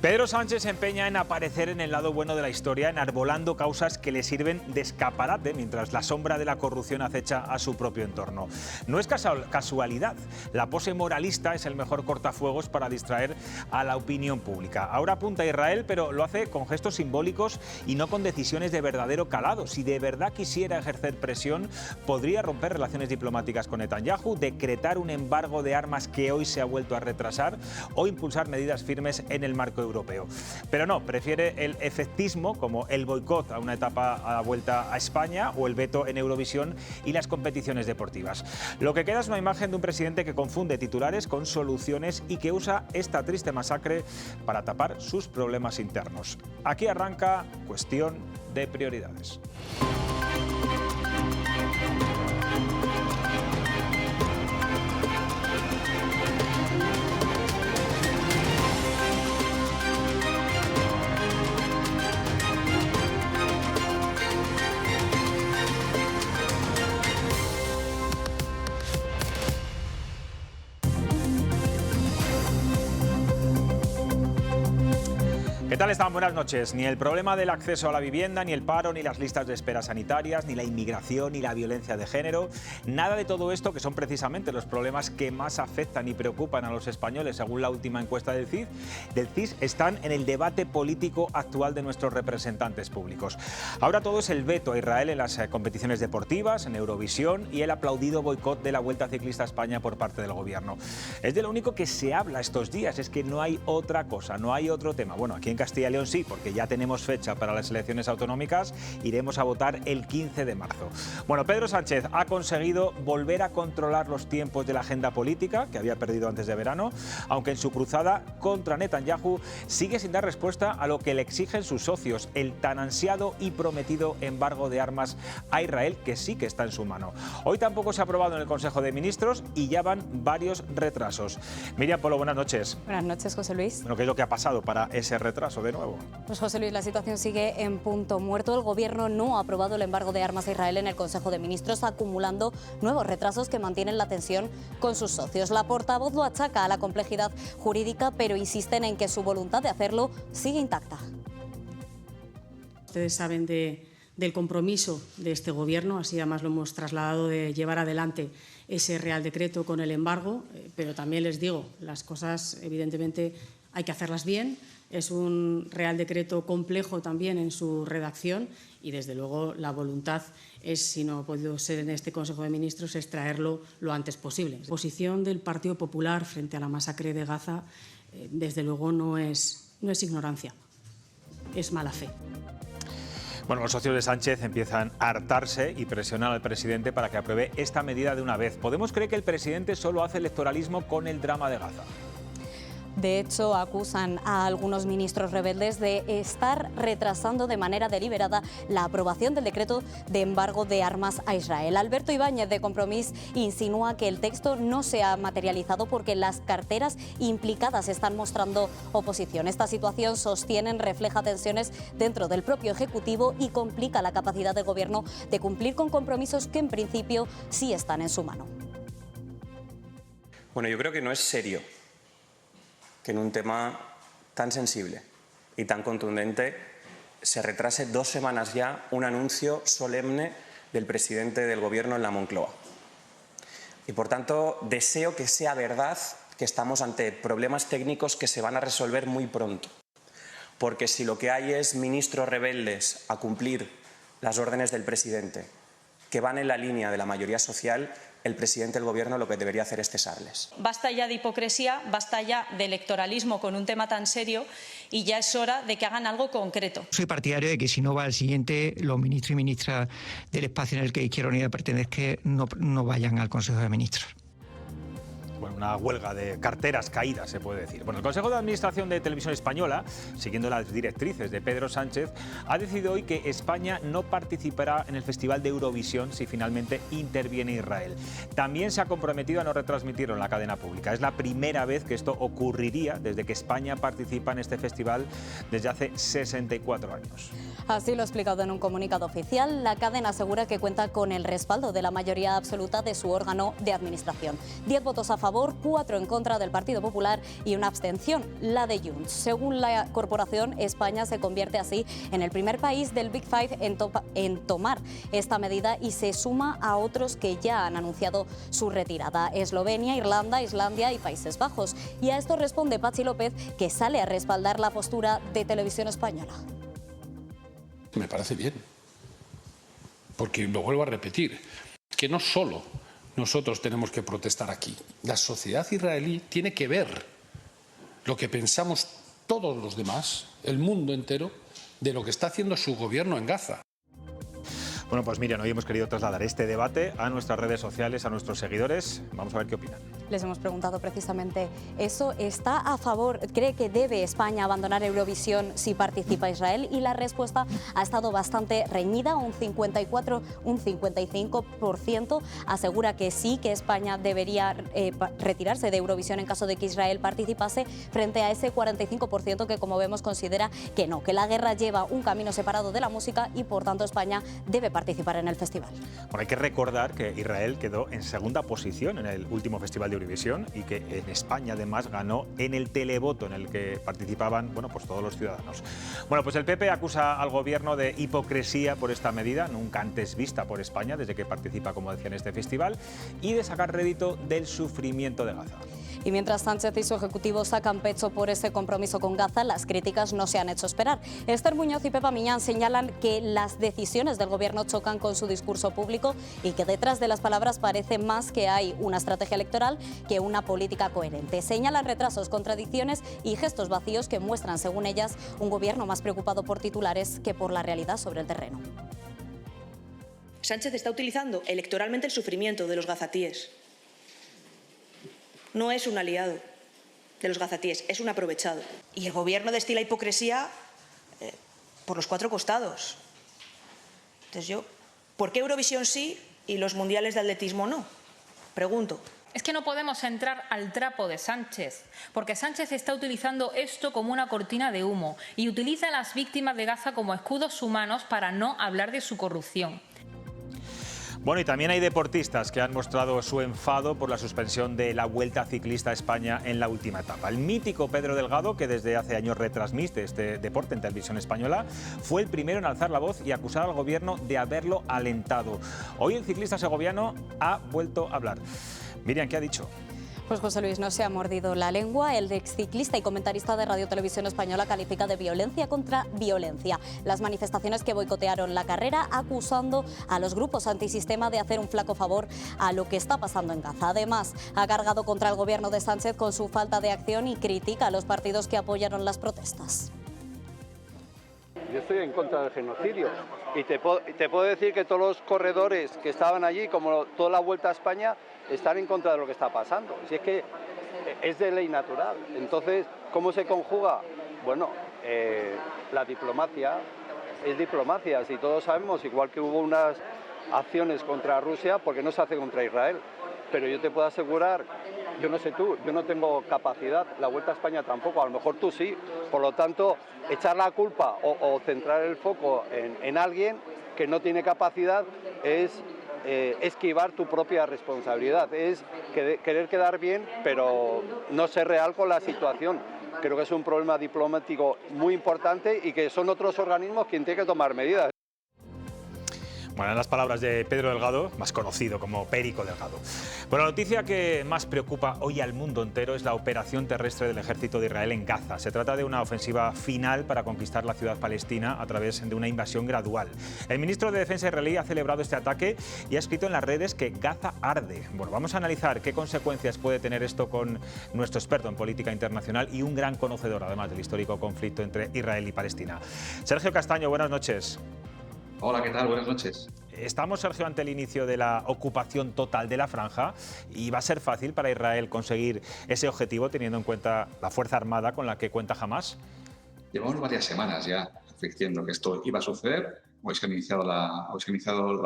Pedro Sánchez se empeña en aparecer en el lado bueno de la historia, enarbolando causas que le sirven de escaparate mientras la sombra de la corrupción acecha a su propio entorno. No es casualidad, la pose moralista es el mejor cortafuegos para distraer a la opinión pública. Ahora apunta a Israel, pero lo hace con gestos simbólicos y no con decisiones de verdadero calado. Si de verdad quisiera ejercer presión, podría romper relaciones diplomáticas con Netanyahu, decretar un embargo de armas que hoy se ha vuelto a retrasar o impulsar medidas firmes en el marco europeo. Pero no, prefiere el efectismo, como el boicot a una etapa a la vuelta a España o el veto en Eurovisión y las competiciones deportivas. Lo que queda es una imagen de un presidente que confunde titulares con soluciones y que usa esta triste masacre para tapar sus problemas internos. Aquí arranca Cuestión de Prioridades. ¿Qué tal están? Buenas noches. Ni el problema del acceso a la vivienda, ni el paro, ni las listas de espera sanitarias, ni la inmigración, ni la violencia de género. Nada de todo esto, que son precisamente los problemas que más afectan y preocupan a los españoles, según la última encuesta del CIS, están en el debate político actual de nuestros representantes públicos. Ahora todo es el veto a Israel en las competiciones deportivas, en Eurovisión y el aplaudido boicot de la Vuelta Ciclista a España por parte del Gobierno. Es de lo único que se habla estos días, es que no hay otra cosa, no hay otro tema. Bueno, aquí en Castilla y León sí, porque ya tenemos fecha para las elecciones autonómicas, iremos a votar el 15 de marzo. Bueno, Pedro Sánchez ha conseguido volver a controlar los tiempos de la agenda política, que había perdido antes de verano, aunque en su cruzada contra Netanyahu sigue sin dar respuesta a lo que le exigen sus socios, el tan ansiado y prometido embargo de armas a Israel, que sí que está en su mano. Hoy tampoco se ha aprobado en el Consejo de Ministros y ya van varios retrasos. Miriam Polo, buenas noches. Buenas noches, José Luis. Bueno, ¿qué es lo que ha pasado para ese retraso de nuevo? Pues José Luis, la situación sigue en punto muerto. El Gobierno no ha aprobado el embargo de armas a Israel en el Consejo de Ministros, acumulando nuevos retrasos que mantienen la tensión con sus socios. La portavoz lo achaca a la complejidad jurídica, pero insisten en que su voluntad de hacerlo sigue intacta. Ustedes saben del compromiso de este Gobierno, así además lo hemos trasladado, de llevar adelante ese Real Decreto con el embargo, pero también les digo, las cosas evidentemente hay que hacerlas bien. Es un Real Decreto complejo también en su redacción y, desde luego, la voluntad es, si no ha podido ser en este Consejo de Ministros, es traerlo lo antes posible. La posición del Partido Popular frente a la masacre de Gaza, desde luego, no es ignorancia, es mala fe. Bueno, los socios de Sánchez empiezan a hartarse y presionar al presidente para que apruebe esta medida de una vez. ¿Podemos creer que el presidente solo hace electoralismo con el drama de Gaza? De hecho, acusan a algunos ministros rebeldes de estar retrasando de manera deliberada la aprobación del decreto de embargo de armas a Israel. Alberto Ibáñez, de Compromís, insinúa que el texto no se ha materializado porque las carteras implicadas están mostrando oposición. Esta situación, sostienen, refleja tensiones dentro del propio Ejecutivo y complica la capacidad del Gobierno de cumplir con compromisos que en principio sí están en su mano. Bueno, yo creo que no es serio que en un tema tan sensible y tan contundente se retrase 2 semanas ya un anuncio solemne del presidente del Gobierno en la Moncloa. Y, por tanto, deseo que sea verdad que estamos ante problemas técnicos que se van a resolver muy pronto. Porque si lo que hay es ministros rebeldes a cumplir las órdenes del presidente, que van en la línea de la mayoría social, el presidente del Gobierno lo que debería hacer es cesarles. Basta ya de hipocresía, basta ya de electoralismo con un tema tan serio y ya es hora de que hagan algo concreto. Soy partidario de que si no va al siguiente, los ministros y ministras del espacio en el que Izquierda Unida pertenezca no vayan al Consejo de Ministros. Bueno, una huelga de carteras caídas, se puede decir. Bueno, el Consejo de Administración de Televisión Española, siguiendo las directrices de Pedro Sánchez, ha decidido hoy que España no participará en el Festival de Eurovisión si finalmente interviene Israel. También se ha comprometido a no retransmitirlo en la cadena pública. Es la primera vez que esto ocurriría desde que España participa en este festival desde hace 64 años. Así lo ha explicado en un comunicado oficial. La cadena asegura que cuenta con el respaldo de la mayoría absoluta de su órgano de administración. 10 votos a favor favor, 4 en contra del Partido Popular y una abstención, la de Junts. Según la corporación, España se convierte así en el primer país del Big Five en tomar esta medida y se suma a otros que ya han anunciado su retirada: Eslovenia, Irlanda, Islandia y Países Bajos. Y a esto responde Patxi López, que sale a respaldar la postura de Televisión Española. Me parece bien, porque lo vuelvo a repetir, que no solo nosotros tenemos que protestar aquí. La sociedad israelí tiene que ver lo que pensamos todos los demás, el mundo entero, de lo que está haciendo su gobierno en Gaza. Bueno, pues Miriam, hoy hemos querido trasladar este debate a nuestras redes sociales, a nuestros seguidores. Vamos a ver qué opinan. Les hemos preguntado precisamente eso. ¿Está a favor, cree que debe España abandonar Eurovisión si participa Israel? Y la respuesta ha estado bastante reñida. Un 54, un 55% asegura que sí, que España debería retirarse de Eurovisión en caso de que Israel participase, frente a ese 45% que, como vemos, considera que no, que la guerra lleva un camino separado de la música y, por tanto, España debe participar en el festival. Bueno, hay que recordar que Israel quedó en segunda posición en el último Festival de Eurovisión y que en España además ganó en el televoto en el que participaban, bueno, pues todos los ciudadanos. Bueno, pues el PP acusa al gobierno de hipocresía por esta medida, nunca antes vista por España desde que participa, como decía, en este festival, y de sacar rédito del sufrimiento de Gaza. Y mientras Sánchez y su ejecutivo sacan pecho por ese compromiso con Gaza, las críticas no se han hecho esperar. Esther Muñoz y Pepa Miñán señalan que las decisiones del gobierno chocan con su discurso público y que detrás de las palabras parece más que hay una estrategia electoral que una política coherente. Señalan retrasos, contradicciones y gestos vacíos que muestran, según ellas, un gobierno más preocupado por titulares que por la realidad sobre el terreno. Sánchez está utilizando electoralmente el sufrimiento de los gazatíes. No es un aliado de los gazatíes, es un aprovechado. Y el gobierno destila hipocresía por los 4 costados. Entonces ¿por qué Eurovisión sí y los mundiales de atletismo no? Pregunto. Es que no podemos entrar al trapo de Sánchez, porque Sánchez está utilizando esto como una cortina de humo y utiliza a las víctimas de Gaza como escudos humanos para no hablar de su corrupción. Bueno, y también hay deportistas que han mostrado su enfado por la suspensión de la Vuelta Ciclista a España en la última etapa. El mítico Pedro Delgado, que desde hace años retransmite este deporte en Televisión Española, fue el primero en alzar la voz y acusar al gobierno de haberlo alentado. Hoy el ciclista segoviano ha vuelto a hablar. Miriam, ¿qué ha dicho? Pues José Luis no se ha mordido la lengua. El exciclista y comentarista de Radio Televisión Española califica de violencia contra violencia las manifestaciones que boicotearon la carrera, acusando a los grupos antisistema de hacer un flaco favor a lo que está pasando en Gaza. Además, ha cargado contra el gobierno de Sánchez con su falta de acción y critica a los partidos que apoyaron las protestas. Yo estoy en contra del genocidio y te puedo decir que todos los corredores que estaban allí, como toda la Vuelta a España, están en contra de lo que está pasando. Si es que es de ley natural. Entonces, ¿cómo se conjuga? Bueno, la diplomacia es diplomacia. Si todos sabemos, igual que hubo unas acciones contra Rusia, porque no se hace contra Israel. Pero yo te puedo asegurar, yo no sé tú, yo no tengo capacidad, la Vuelta a España tampoco, a lo mejor tú sí. Por lo tanto, echar la culpa o centrar el foco en alguien que no tiene capacidad es esquivar tu propia responsabilidad, es querer quedar bien, pero no ser real con la situación. Creo que es un problema diplomático muy importante y que son otros organismos quienes tienen que tomar medidas. Bueno, en las palabras de Pedro Delgado, más conocido como Perico Delgado. Bueno, la noticia que más preocupa hoy al mundo entero es la operación terrestre del ejército de Israel en Gaza. Se trata de una ofensiva final para conquistar la ciudad palestina a través de una invasión gradual. El ministro de Defensa israelí ha celebrado este ataque y ha escrito en las redes que Gaza arde. Bueno, vamos a analizar qué consecuencias puede tener esto con nuestro experto en política internacional y un gran conocedor, además, del histórico conflicto entre Israel y Palestina. Sergio Castaño, buenas noches. Hola, ¿qué tal? Buenas noches. Estamos, Sergio, ante el inicio de la ocupación total de la franja y va a ser fácil para Israel conseguir ese objetivo teniendo en cuenta la fuerza armada con la que cuenta Hamás. Llevamos varias semanas ya advirtiendo que esto iba a suceder. Hoy se ha iniciado la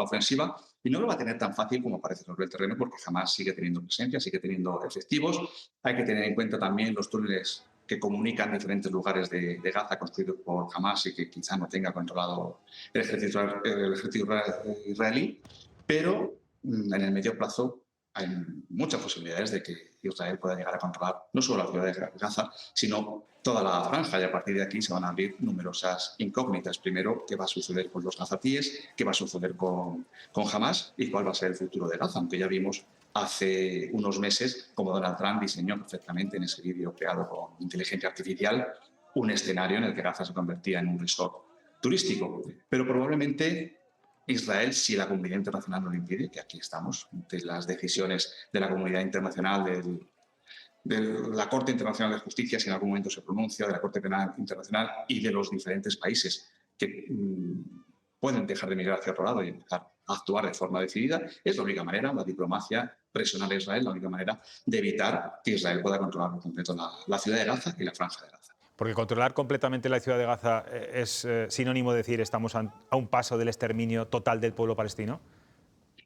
ofensiva y no lo va a tener tan fácil como parece sobre el terreno porque Hamás sigue teniendo presencia, sigue teniendo efectivos. Hay que tener en cuenta también los túneles que comunican diferentes lugares de Gaza construidos por Hamás y que quizá no tenga controlado el ejército israelí, pero en el medio plazo hay muchas posibilidades de que Israel pueda llegar a controlar no solo la ciudad de Gaza, sino toda la franja, y a partir de aquí se van a abrir numerosas incógnitas. Primero, ¿qué va a suceder con los gazatíes? ¿Qué va a suceder con Hamás? ¿Y cuál va a ser el futuro de Gaza? Aunque ya vimos hace unos meses cómo Donald Trump diseñó perfectamente en ese vídeo creado con inteligencia artificial un escenario en el que Gaza se convertía en un resort turístico. Pero probablemente Israel, si la comunidad internacional no lo impide, que aquí estamos, ante las decisiones de la comunidad internacional, de la Corte Internacional de Justicia, si en algún momento se pronuncia, de la Corte Penal Internacional y de los diferentes países que pueden dejar de mirar hacia otro lado y empezar a actuar de forma decidida, es la única manera, la diplomacia, presionar a Israel, la única manera de evitar que Israel pueda controlar por completo la ciudad de Gaza y la franja de Gaza. Porque controlar completamente la ciudad de Gaza es sinónimo de decir estamos a un paso del exterminio total del pueblo palestino.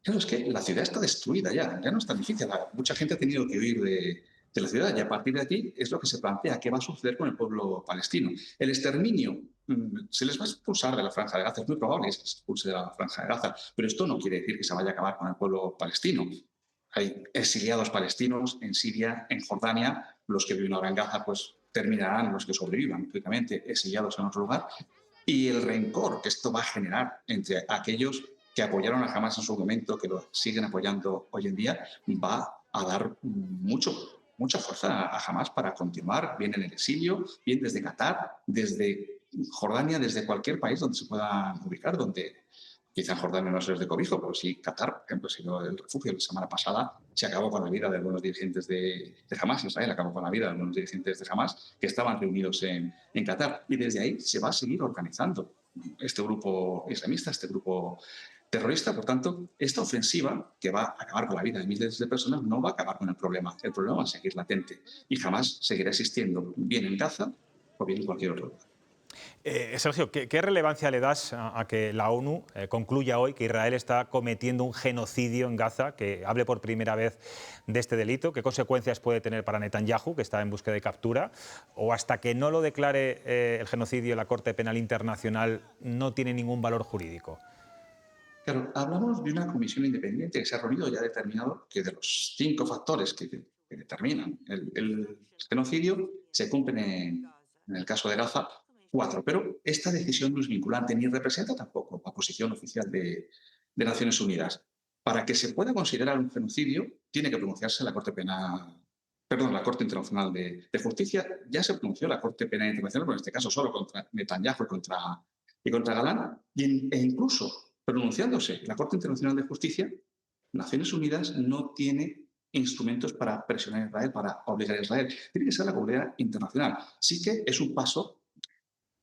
Claro, es que la ciudad está destruida ya no es tan difícil. Mucha gente ha tenido que huir de la ciudad y a partir de aquí es lo que se plantea, qué va a suceder con el pueblo palestino. El exterminio, se les va a expulsar de la franja de Gaza, es muy probable que se expulse de la franja de Gaza, pero esto no quiere decir que se vaya a acabar con el pueblo palestino. Hay exiliados palestinos en Siria, en Jordania, los que viven ahora en Gaza pues terminarán, los que sobrevivan, lógicamente, exiliados en otro lugar, y el rencor que esto va a generar entre aquellos que apoyaron a Hamás en su momento, que lo siguen apoyando hoy en día, va a dar mucha fuerza a Hamás para continuar, bien en el exilio, bien desde Qatar, desde Jordania, desde cualquier país donde se puedan ubicar, donde quizá en Jordania no es de cobijo, pero sí Qatar, por ejemplo, ha sido el refugio. La semana pasada se acabó con la vida de algunos dirigentes de Hamás, Israel acabó con la vida de algunos dirigentes de Hamás que estaban reunidos en Qatar, y desde ahí se va a seguir organizando este grupo islamista, este grupo terrorista. Por tanto, esta ofensiva, que va a acabar con la vida de miles de personas, no va a acabar con el problema va a seguir latente y Hamás seguirá existiendo, bien en Gaza o bien en cualquier otro lugar. Sergio, ¿qué relevancia le das a que la ONU concluya hoy que Israel está cometiendo un genocidio en Gaza, que hable por primera vez de este delito? ¿Qué consecuencias puede tener para Netanyahu, que está en búsqueda de captura? ¿O hasta que no lo declare el genocidio la Corte Penal Internacional no tiene ningún valor jurídico? Claro, hablamos de una comisión independiente que se ha reunido y ha determinado que de los 5 factores que determinan el genocidio se cumplen en el caso de Gaza 4, pero esta decisión no es vinculante ni representa tampoco la posición oficial de Naciones Unidas. Para que se pueda considerar un genocidio, tiene que pronunciarse la Corte Internacional de Justicia. Ya se pronunció la Corte Penal Internacional, pero en este caso solo contra Netanyahu y contra Galán, e incluso pronunciándose la Corte Internacional de Justicia, Naciones Unidas no tiene instrumentos para presionar a Israel, para obligar a Israel. Tiene que ser la comunidad internacional. Sí que es un paso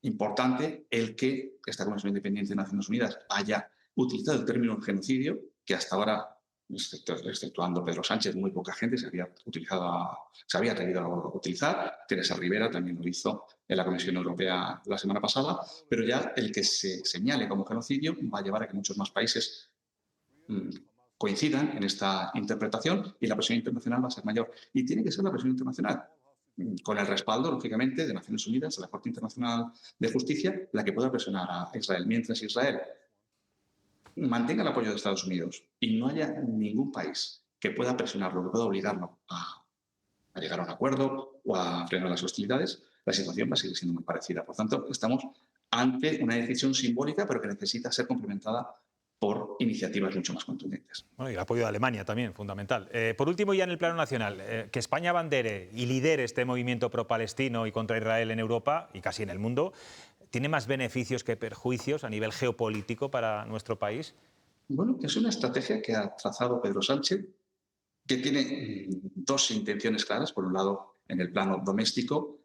importante el que esta Comisión Independiente de Naciones Unidas haya utilizado el término genocidio, que hasta ahora, exceptuando Pedro Sánchez, muy poca gente se había atrevido a utilizar. Teresa Rivera también lo hizo en la Comisión Europea la semana pasada, pero ya el que se señale como genocidio va a llevar a que muchos más países coincidan en esta interpretación y la presión internacional va a ser mayor. Y tiene que ser la presión internacional, con el respaldo, lógicamente, de Naciones Unidas, de la Corte Internacional de Justicia, la que pueda presionar a Israel. Mientras Israel mantenga el apoyo de Estados Unidos y no haya ningún país que pueda presionarlo, que pueda obligarlo a llegar a un acuerdo o a frenar las hostilidades, la situación va a seguir siendo muy parecida. Por tanto, estamos ante una decisión simbólica, pero que necesita ser complementada por iniciativas mucho más contundentes. Bueno, y el apoyo de Alemania también, fundamental. Por último, ya en el plano nacional, que España abandere y lidere este movimiento pro-palestino y contra Israel en Europa y casi en el mundo, ¿tiene más beneficios que perjuicios a nivel geopolítico para nuestro país? Bueno, es una estrategia que ha trazado Pedro Sánchez, que tiene 2 intenciones claras. Por un lado, en el plano doméstico,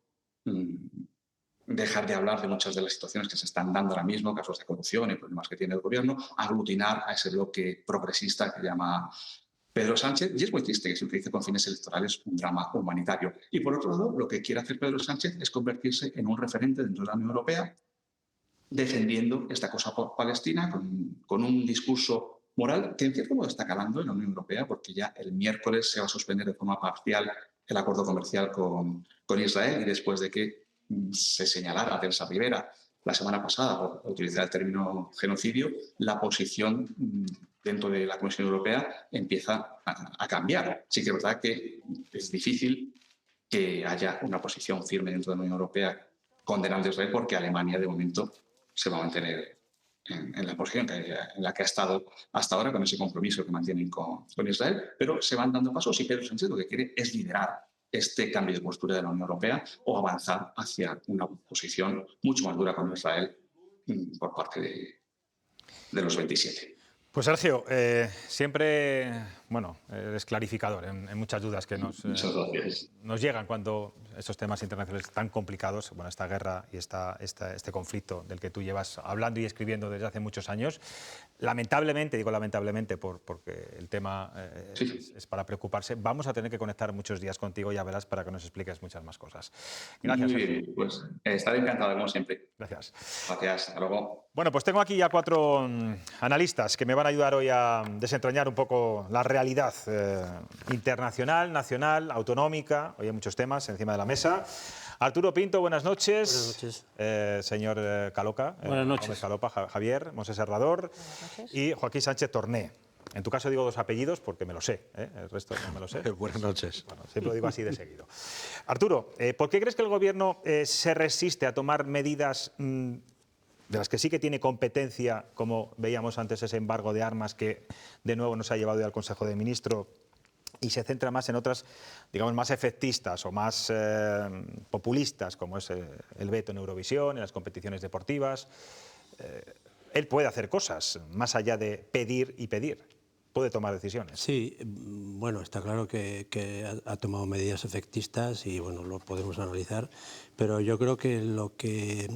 dejar de hablar de muchas de las situaciones que se están dando ahora mismo, casos de corrupción y problemas que tiene el gobierno, aglutinar a ese bloque progresista que llama Pedro Sánchez. Y es muy triste que se utilice con fines electorales un drama humanitario. Y por otro lado, lo que quiere hacer Pedro Sánchez es convertirse en un referente dentro de la Unión Europea, defendiendo esta cosa palestina con un discurso moral que en cierto modo está calando en la Unión Europea, porque ya el miércoles se va a suspender de forma parcial el acuerdo comercial con Israel, y después de que se señalara a Teresa Rivera la semana pasada por utilizar el término genocidio, la posición dentro de la Comisión Europea empieza a cambiar. Sí que es verdad que es difícil que haya una posición firme dentro de la Unión Europea condenando a Israel, porque Alemania de momento se va a mantener en la posición en la que ha estado hasta ahora, con ese compromiso que mantienen con Israel, pero se van dando pasos y Pedro Sánchez lo que quiere es liderar este cambio de postura de la Unión Europea o avanzar hacia una posición mucho más dura con Israel por parte de los 27. Pues Sergio, siempre, bueno, eres clarificador en muchas dudas que nos llegan cuando estos temas internacionales tan complicados, bueno, esta guerra y este conflicto del que tú llevas hablando y escribiendo desde hace muchos años, lamentablemente, digo lamentablemente porque el tema es para preocuparse, vamos a tener que conectar muchos días contigo, ya verás, para que nos expliques muchas más cosas. Gracias. Muy bien, pues estaré encantado, como siempre. Gracias. Gracias, hasta luego. Bueno, pues tengo aquí ya 4 analistas que me van a ayudar hoy a desentrañar un poco la realidad internacional, nacional, autonómica. Hoy hay muchos temas encima de la mesa. Arturo Pinto, buenas noches. Buenas noches. Señor Caloca. Buenas noches. Calopa, Javier Monse Serrador y Joaquín Sánchez Torné. En tu caso digo 2 apellidos porque me lo sé, el resto no me lo sé. Buenas noches. Bueno, siempre lo digo así de seguido. Arturo, ¿por qué crees que el Gobierno se resiste a tomar medidas de las que sí que tiene competencia, como veíamos antes ese embargo de armas que de nuevo nos ha llevado al Consejo de Ministros, y se centra más en otras, digamos, más efectistas o más populistas, como es el veto en Eurovisión, en las competiciones deportivas? Él puede hacer cosas, más allá de pedir y pedir. Puede tomar decisiones. Sí, bueno, está claro que ha tomado medidas efectistas y bueno, lo podemos analizar, pero yo creo que lo que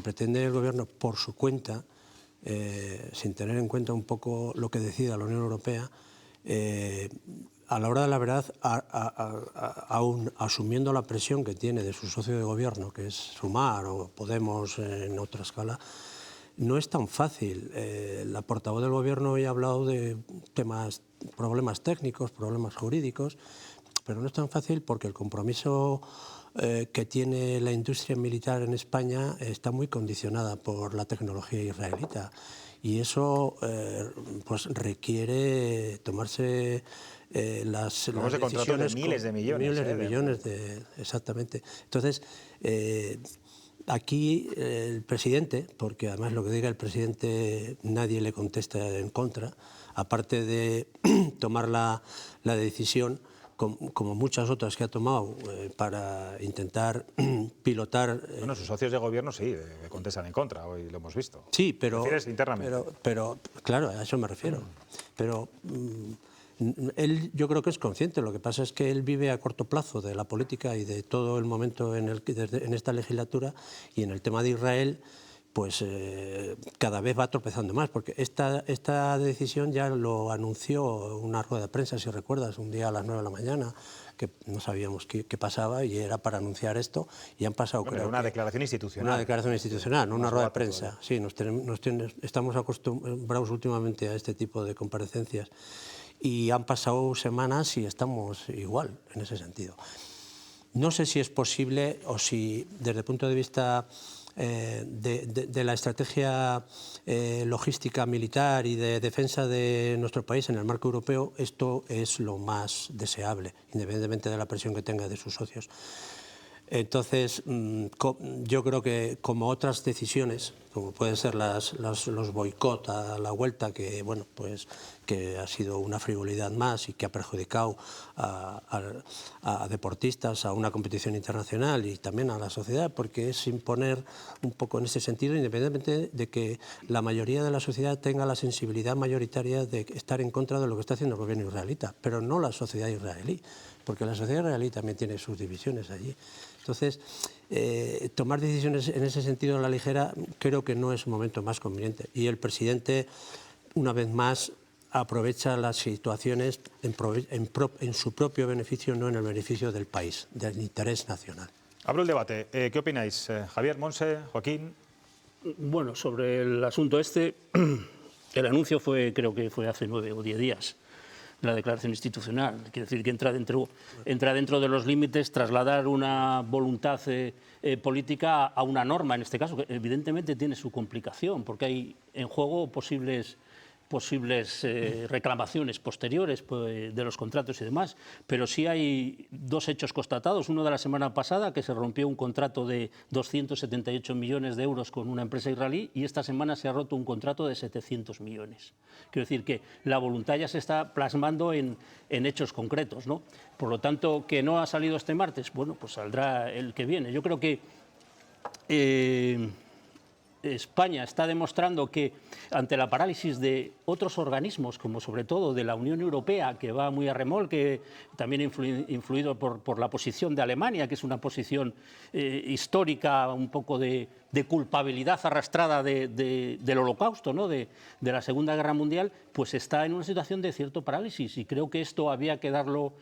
pretende el Gobierno por su cuenta, sin tener en cuenta un poco lo que decida la Unión Europea, a la hora de la verdad, aún asumiendo la presión que tiene de su socio de gobierno, que es Sumar o Podemos en otra escala, no es tan fácil. La portavoz del Gobierno hoy ha hablado de problemas técnicos, problemas jurídicos, pero no es tan fácil porque el compromiso que tiene la industria militar en España está muy condicionada por la tecnología israelita. Y eso pues requiere tomarse las decisiones de miles de millones. Exactamente. Entonces, aquí el presidente, porque además lo que diga el presidente nadie le contesta en contra, aparte de tomar la decisión, como muchas otras que ha tomado para intentar pilotar... Bueno, sus socios de gobierno sí, contestan en contra, hoy lo hemos visto. Sí, pero... internamente. Pero claro, a eso me refiero. Pero él yo creo que es consciente, lo que pasa es que él vive a corto plazo de la política y de todo el momento en esta legislatura, y en el tema de Israel pues cada vez va tropezando más, porque esta decisión ya lo anunció una rueda de prensa, si recuerdas, un día a las 9 de la mañana, que no sabíamos qué pasaba y era para anunciar esto, y han pasado... Bueno, una declaración institucional. Una declaración institucional, no una rueda de prensa. Sí, estamos acostumbrados últimamente a este tipo de comparecencias y han pasado semanas y estamos igual en ese sentido. No sé si es posible o si desde el punto de vista... de la estrategia logística militar y de defensa de nuestro país en el marco europeo, esto es lo más deseable, independientemente de la presión que tenga de sus socios. Entonces, yo creo que como otras decisiones, como pueden ser los boicot a la vuelta, que bueno, pues que ha sido una frivolidad más y que ha perjudicado a deportistas, a una competición internacional y también a la sociedad, porque es imponer un poco en ese sentido, independientemente de que la mayoría de la sociedad tenga la sensibilidad mayoritaria de estar en contra de lo que está haciendo el gobierno israelita, pero no la sociedad israelí, porque la sociedad israelí también tiene sus divisiones allí. Entonces, tomar decisiones en ese sentido a la ligera creo que no es un momento más conveniente. Y el presidente, una vez más, aprovecha las situaciones en su propio beneficio, no en el beneficio del país, del interés nacional. Abro el debate. ¿Qué opináis? Javier, Monse, Joaquín. Bueno, sobre el asunto este, el anuncio creo que fue hace 9 o 10 días. La declaración institucional, quiere decir que entra dentro de los límites trasladar una voluntad política a una norma, en este caso, que evidentemente tiene su complicación, porque hay en juego posibles posibles reclamaciones posteriores pues, de los contratos y demás, pero sí hay dos hechos constatados. Uno de la semana pasada, que se rompió un contrato de 278 millones de euros con una empresa israelí, y esta semana se ha roto un contrato de 700 millones. Quiero decir que la voluntad ya se está plasmando en hechos concretos, ¿no? Por lo tanto, que no ha salido este martes, bueno, pues saldrá el que viene. Yo creo que España está demostrando que ante la parálisis de otros organismos, como sobre todo de la Unión Europea, que va muy a remolque, también influido por la posición de Alemania, que es una posición histórica, un poco de culpabilidad arrastrada del Holocausto, ¿no? de la Segunda Guerra Mundial, pues está en una situación de cierto parálisis, y creo que esto había que darlo,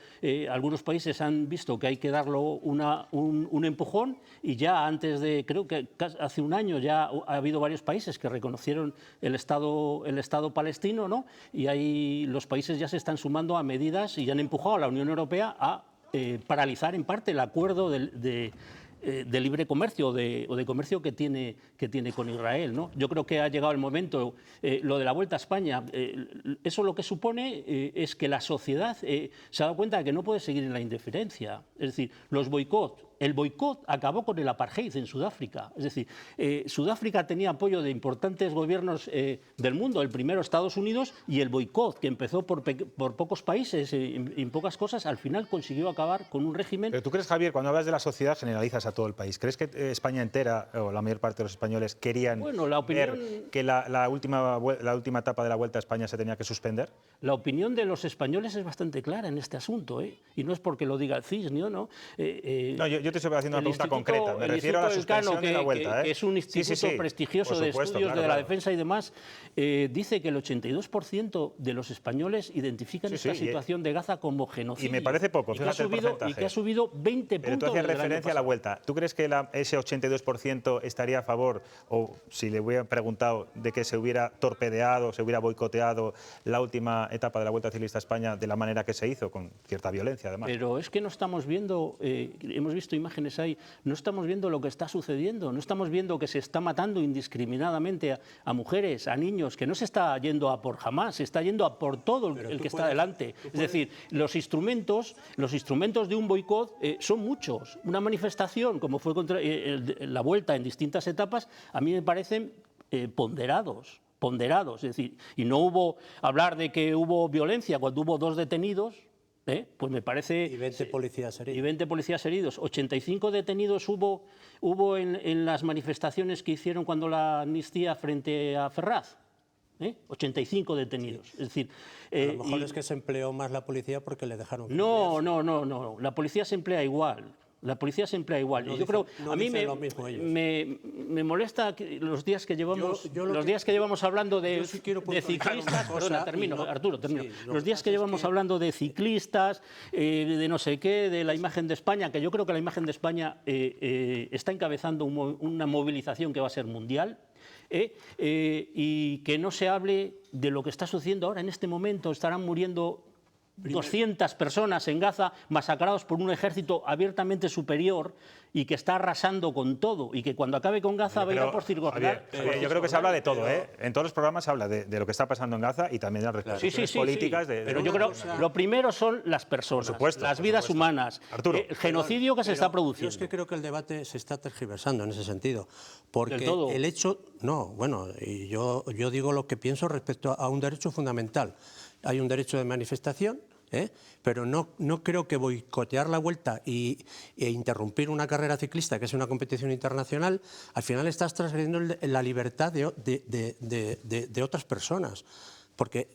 algunos países han visto que hay que darlo un empujón, y ya antes de, creo que hace un año ya ha habido varios países que reconocieron el Estado palestino, ¿no? Y ahí los países ya se están sumando a medidas y han empujado a la Unión Europea a paralizar en parte el acuerdo de libre comercio o de comercio que tiene con Israel, ¿no? Yo creo que ha llegado el momento, lo de la Vuelta a España, eso lo que supone es que la sociedad se ha dado cuenta de que no puede seguir en la indiferencia. Es decir, los boicots. El boicot acabó con el apartheid en Sudáfrica. Es decir, Sudáfrica tenía apoyo de importantes gobiernos del mundo, el primero Estados Unidos, y el boicot, que empezó por pocos países, en pocas cosas, al final consiguió acabar con un régimen... Pero tú crees, Javier, cuando hablas de la sociedad generalizas a todo el país. ¿Crees que España entera, o la mayor parte de los españoles, querían ver que la última etapa de la Vuelta a España se tenía que suspender? La opinión de los españoles es bastante clara en este asunto, ¿eh? Y no es porque lo diga el CIS, ¿no? No, yo te estoy haciendo una pregunta concreta. Me refiero a la suspensión de la Vuelta. Que es un instituto prestigioso de estudios de la defensa y demás, dice que el 82% de los españoles identifican esta situación de Gaza como genocidio. Y me parece poco, fíjate el porcentaje. Y que ha subido 20 puntos. Pero tú hacías referencia a la Vuelta. ¿Tú crees que ese 82% estaría a favor, o si le hubiera preguntado, de que se hubiera torpedeado, se hubiera boicoteado la última etapa de la Vuelta Ciclista a España de la manera que se hizo, con cierta violencia además? Pero es que no estamos viendo, hemos visto imágenes ahí, no estamos viendo lo que está sucediendo, no estamos viendo que se está matando indiscriminadamente a mujeres, a niños, que no se está yendo a por Hamás, se está yendo a por todo el que está delante. Es decir, los instrumentos de un boicot son muchos. Una manifestación, como fue contra la Vuelta en distintas etapas, a mí me parecen ponderados, es decir, y no hubo hablar de que hubo violencia cuando hubo 2 detenidos. Pues me parece... Y 20 policías heridos. Y 20 policías heridos. 85 detenidos hubo en las manifestaciones que hicieron cuando la amnistía frente a Ferraz. 85 detenidos. Es decir, a lo mejor es que se empleó más la policía porque le dejaron... No. La policía se emplea igual. La policía se emplea igual. No yo creo, no a mí me molesta que los días que llevamos, días que llevamos hablando de ciclistas. Perdona, termino, Arturo, termino. Sí, los días que llevamos hablando de ciclistas, de no sé qué, de la imagen de España, que yo creo que la imagen de España está encabezando una movilización que va a ser mundial. Y que no se hable de lo que está sucediendo ahora en este momento. Estarán muriendo 200 personas en Gaza, masacrados por un ejército abiertamente superior y que está arrasando con todo, y que cuando acabe con Gaza va a ir a por Cisjordania. Yo creo que se habla de todo, ¿eh? En todos los programas se habla de lo que está pasando en Gaza y también de las repercusiones políticas. Pero yo creo que lo primero son las personas, las vidas humanas, Arturo, el genocidio que se está produciendo. Yo es que creo que el debate se está tergiversando en ese sentido, porque el hecho... No, bueno, y yo digo lo que pienso respecto a un derecho fundamental. Hay un derecho de manifestación, pero no creo que boicotear la Vuelta e interrumpir una carrera ciclista, que es una competición internacional, al final estás transgrediendo la libertad de otras personas. Porque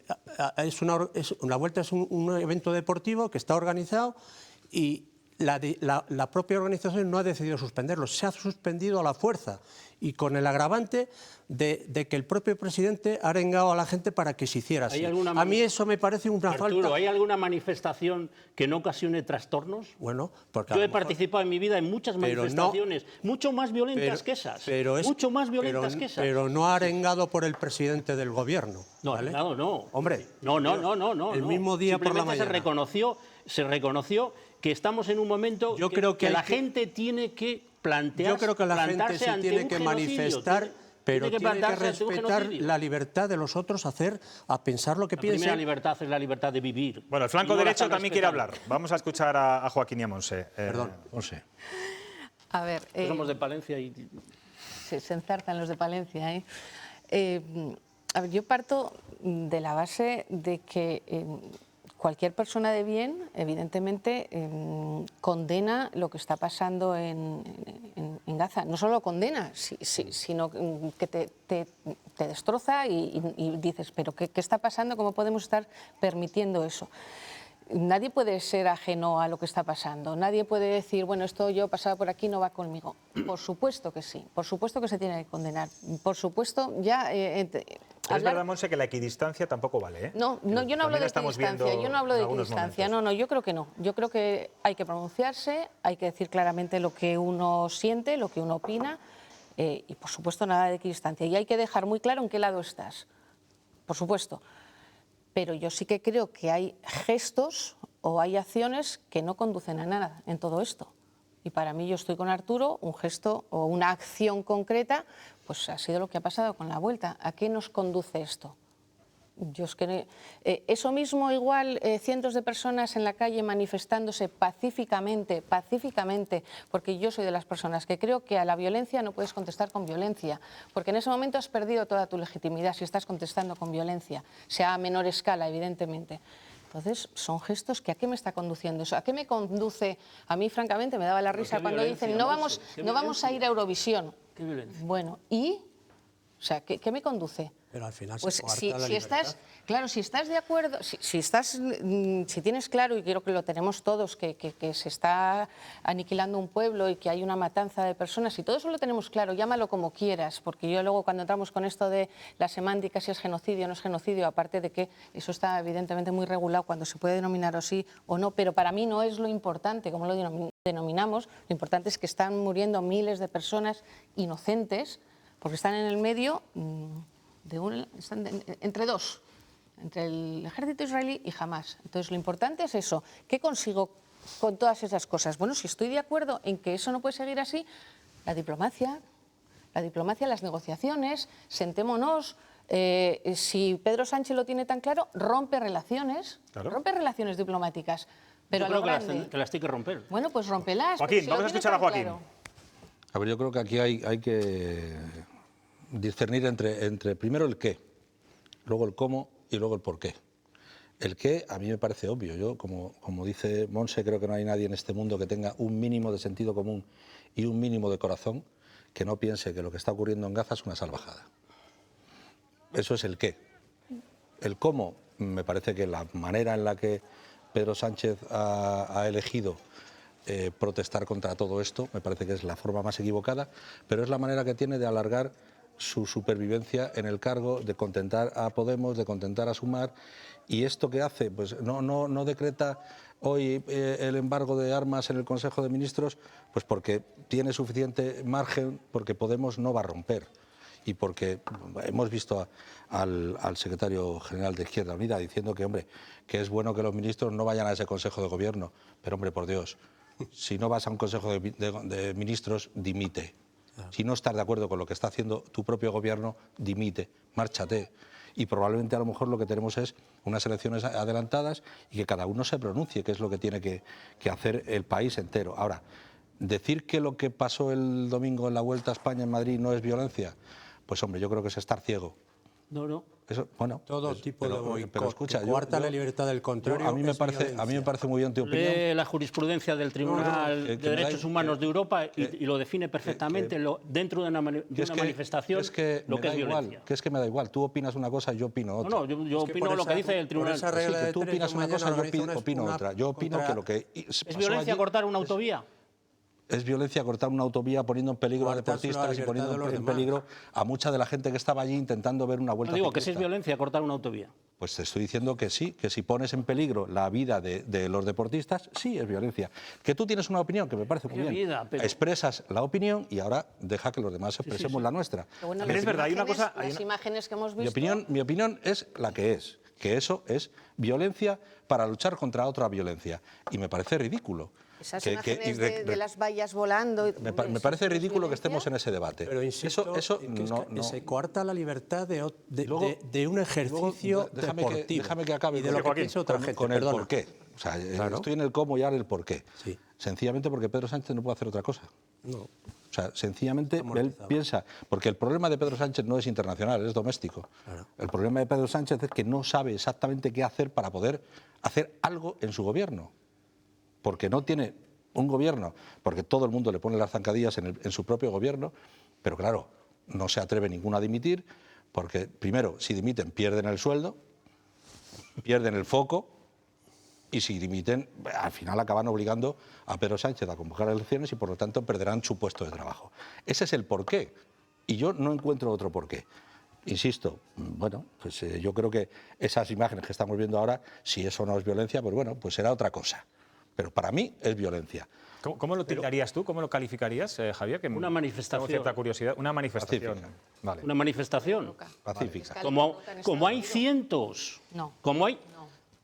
la Vuelta es un evento deportivo que está organizado y la propia organización no ha decidido suspenderlo, se ha suspendido a la fuerza y con el agravante de que el propio presidente ha arengado a la gente para que se hiciera así. A mí eso me parece una falta. ¿Hay alguna manifestación que no ocasione trastornos? Bueno, porque yo he participado en mi vida en muchas manifestaciones, mucho más violentas que esas. Mucho más violentas que esas. Pero no arengado por el presidente del gobierno. No, ¿vale? No. Hombre, no. El mismo día por la mañana. Se reconoció que estamos en un momento que la gente tiene que plantearse. Yo creo que la gente se tiene que manifestar Pero tiene que plantearse un respetar genocidio. la libertad de los otros a pensar lo que La piensen. primera libertad es la libertad de vivir. Bueno, el flanco Y no la derecho están también quiere respetando. hablar. Vamos a escuchar a Joaquín y a Monse. Perdón. Monse. A ver, Somos de Palencia y... se enzartan los de Palencia. A ver, yo parto de la base de que cualquier persona de bien, evidentemente, condena lo que está pasando en Gaza. No solo lo condena, sino que te destroza y dices, pero ¿qué está pasando? ¿Cómo podemos estar permitiendo eso? Nadie puede ser ajeno a lo que está pasando. Nadie puede decir, bueno, esto yo pasaba por aquí, no va conmigo. Por supuesto que sí. Por supuesto que se tiene que condenar. Por supuesto, ya... Pero es verdad, Monse, que la equidistancia tampoco vale, ¿eh? No, yo no hablo de equidistancia. Yo no hablo de equidistancia. No, yo creo que no. Yo creo que hay que pronunciarse, hay que decir claramente lo que uno siente, lo que uno opina, y por supuesto nada de equidistancia. Y hay que dejar muy claro en qué lado estás. Por supuesto. Pero yo sí que creo que hay gestos o hay acciones que no conducen a nada en todo esto. Y para mí, yo estoy con Arturo, un gesto o una acción concreta, pues ha sido lo que ha pasado con la vuelta. ¿A qué nos conduce esto? Yo es que, eso mismo igual, cientos de personas en la calle manifestándose pacíficamente, porque yo soy de las personas que creo que a la violencia no puedes contestar con violencia, porque en ese momento has perdido toda tu legitimidad si estás contestando con violencia, sea a menor escala, evidentemente. Entonces, son gestos que ¿a qué me está conduciendo eso? ¿A qué me conduce? A mí, francamente, me daba la risa cuando dicen no vamos a ir a Eurovisión. ¿Qué violencia? Bueno, ¿y? O sea, ¿qué me conduce? Pero al final pues se coarta si la libertad. si estás de acuerdo, si tienes claro, y creo que lo tenemos todos, que se está aniquilando un pueblo y que hay una matanza de personas, y todo eso lo tenemos claro, llámalo como quieras, porque yo luego cuando entramos con esto de la semántica, si es genocidio o no es genocidio, aparte de que eso está evidentemente muy regulado cuando se puede denominar así o no, pero para mí no es lo importante, como lo denominamos, lo importante es que están muriendo miles de personas inocentes, porque están en el medio... están entre dos, entre el ejército israelí y Hamás. Entonces, lo importante es eso. ¿Qué consigo con todas esas cosas? Bueno, si estoy de acuerdo en que eso no puede seguir así, la diplomacia, las negociaciones, sentémonos. Si Pedro Sánchez lo tiene tan claro, rompe relaciones diplomáticas. Pero yo creo que las tiene que romper. Bueno, pues rómpelas. Joaquín, vamos a escuchar a Joaquín. Claro. A ver, yo creo que aquí hay que discernir entre primero el qué, luego el cómo y luego el por qué. El qué a mí me parece obvio. Yo, como dice Monse, creo que no hay nadie en este mundo que tenga un mínimo de sentido común y un mínimo de corazón que no piense que lo que está ocurriendo en Gaza es una salvajada. Eso es el qué. El cómo, me parece que la manera en la que Pedro Sánchez ha elegido protestar contra todo esto, me parece que es la forma más equivocada, pero es la manera que tiene de alargar su supervivencia en el cargo, de contentar a Podemos, de contentar a Sumar, y esto que hace, pues no decreta hoy el embargo de armas en el Consejo de Ministros, pues porque tiene suficiente margen, porque Podemos no va a romper, y porque hemos visto al secretario general de Izquierda Unida diciendo que, hombre, que es bueno que los ministros no vayan a ese Consejo de Gobierno, pero, hombre, por Dios, si no vas a un Consejo de Ministros, dimite. Si no estás de acuerdo con lo que está haciendo tu propio gobierno, dimite, márchate. Y probablemente a lo mejor lo que tenemos es unas elecciones adelantadas y que cada uno se pronuncie, que es lo que tiene que hacer el país entero. Ahora, decir que lo que pasó el domingo en la Vuelta a España en Madrid no es violencia, pues hombre, yo creo que es estar ciego. No. Eso, bueno, todo tipo de boicot, pero escucha, que coarta la libertad del contrario. A mí me parece muy bien tu opinión. Lee la jurisprudencia del Tribunal de Derechos Humanos de Europa y lo define perfectamente dentro de una manifestación lo que es violencia. Que es que me da igual. Tú opinas una cosa, yo opino otra. No, yo opino lo que dice el Tribunal. Tú opinas una cosa, yo opino otra. Yo opino que lo que ¿es violencia cortar una autovía? Es violencia cortar una autovía poniendo en peligro a deportistas y poniendo en peligro a mucha de la gente que estaba allí intentando ver una vuelta. No digo que sí es violencia cortar una autovía. Pues te estoy diciendo que sí, que si pones en peligro la vida de los deportistas, sí es violencia. Que tú tienes una opinión que me parece muy bien. Expresas la opinión y ahora deja que los demás expresemos la nuestra. Bueno, es verdad, hay una cosa. Las imágenes que hemos visto. Mi opinión es la que es, que eso es violencia para luchar contra otra violencia. Y me parece ridículo. Esas imágenes de las vallas volando... Me parece ridículo que estemos en ese debate. Pero insisto, eso no. Se coarta la libertad de un ejercicio deportivo. Déjame que acabe y de lo que piensa otra gente. Con el porqué. O sea, claro. Estoy en el cómo y ahora el porqué. Sí. Sencillamente porque Pedro Sánchez no puede hacer otra cosa. No. O sea, sencillamente él piensa, porque el problema de Pedro Sánchez no es internacional, es doméstico. Claro. El problema de Pedro Sánchez es que no sabe exactamente qué hacer para poder hacer algo en su gobierno. Porque no tiene un gobierno, porque todo el mundo le pone las zancadillas en su propio gobierno, pero claro, no se atreve ninguno a dimitir, porque primero, si dimiten, pierden el sueldo, pierden el foco, y si dimiten, al final acaban obligando a Pedro Sánchez a convocar elecciones y por lo tanto perderán su puesto de trabajo. Ese es el porqué, y yo no encuentro otro porqué. Insisto, bueno, pues yo creo que esas imágenes que estamos viendo ahora, si eso no es violencia, pues bueno, pues será otra cosa. Pero para mí es violencia. ¿Cómo lo titularías tú? ¿Cómo lo calificarías, Javier? Que una manifestación. Tengo cierta curiosidad. Una manifestación. Vale. Una manifestación. Pacífica. Como hay cientos. No. Como hay...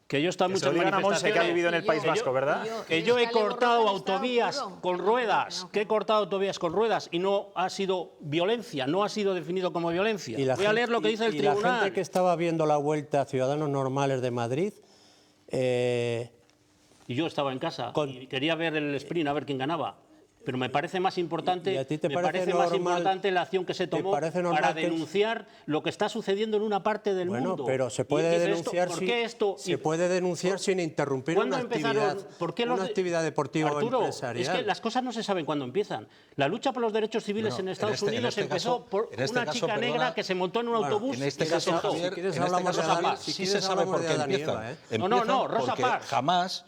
Que yo he estado en muchas manifestaciones. Que ha vivido en el País Vasco, ¿verdad? Que yo he cortado autovías con ruedas. Que he cortado autovías con ruedas y no ha sido violencia, no ha sido definido como violencia. Voy a leer lo que dice el tribunal. Y la gente que estaba viendo la vuelta a Ciudadanos Normales de Madrid... Y yo estaba en casa y quería ver el sprint, a ver quién ganaba. Pero me parece más importante, la acción que se tomó para denunciar lo que está sucediendo en una parte del mundo. Bueno, pero se puede denunciar sin interrumpir una actividad deportiva o empresarial. Es que las cosas no se saben cuándo empiezan. La lucha por los derechos civiles en Estados Unidos empezó por una chica negra que se montó en un autobús y se soltó. Sí se sabe por qué empiezan. No, Rosa Parks. Jamás...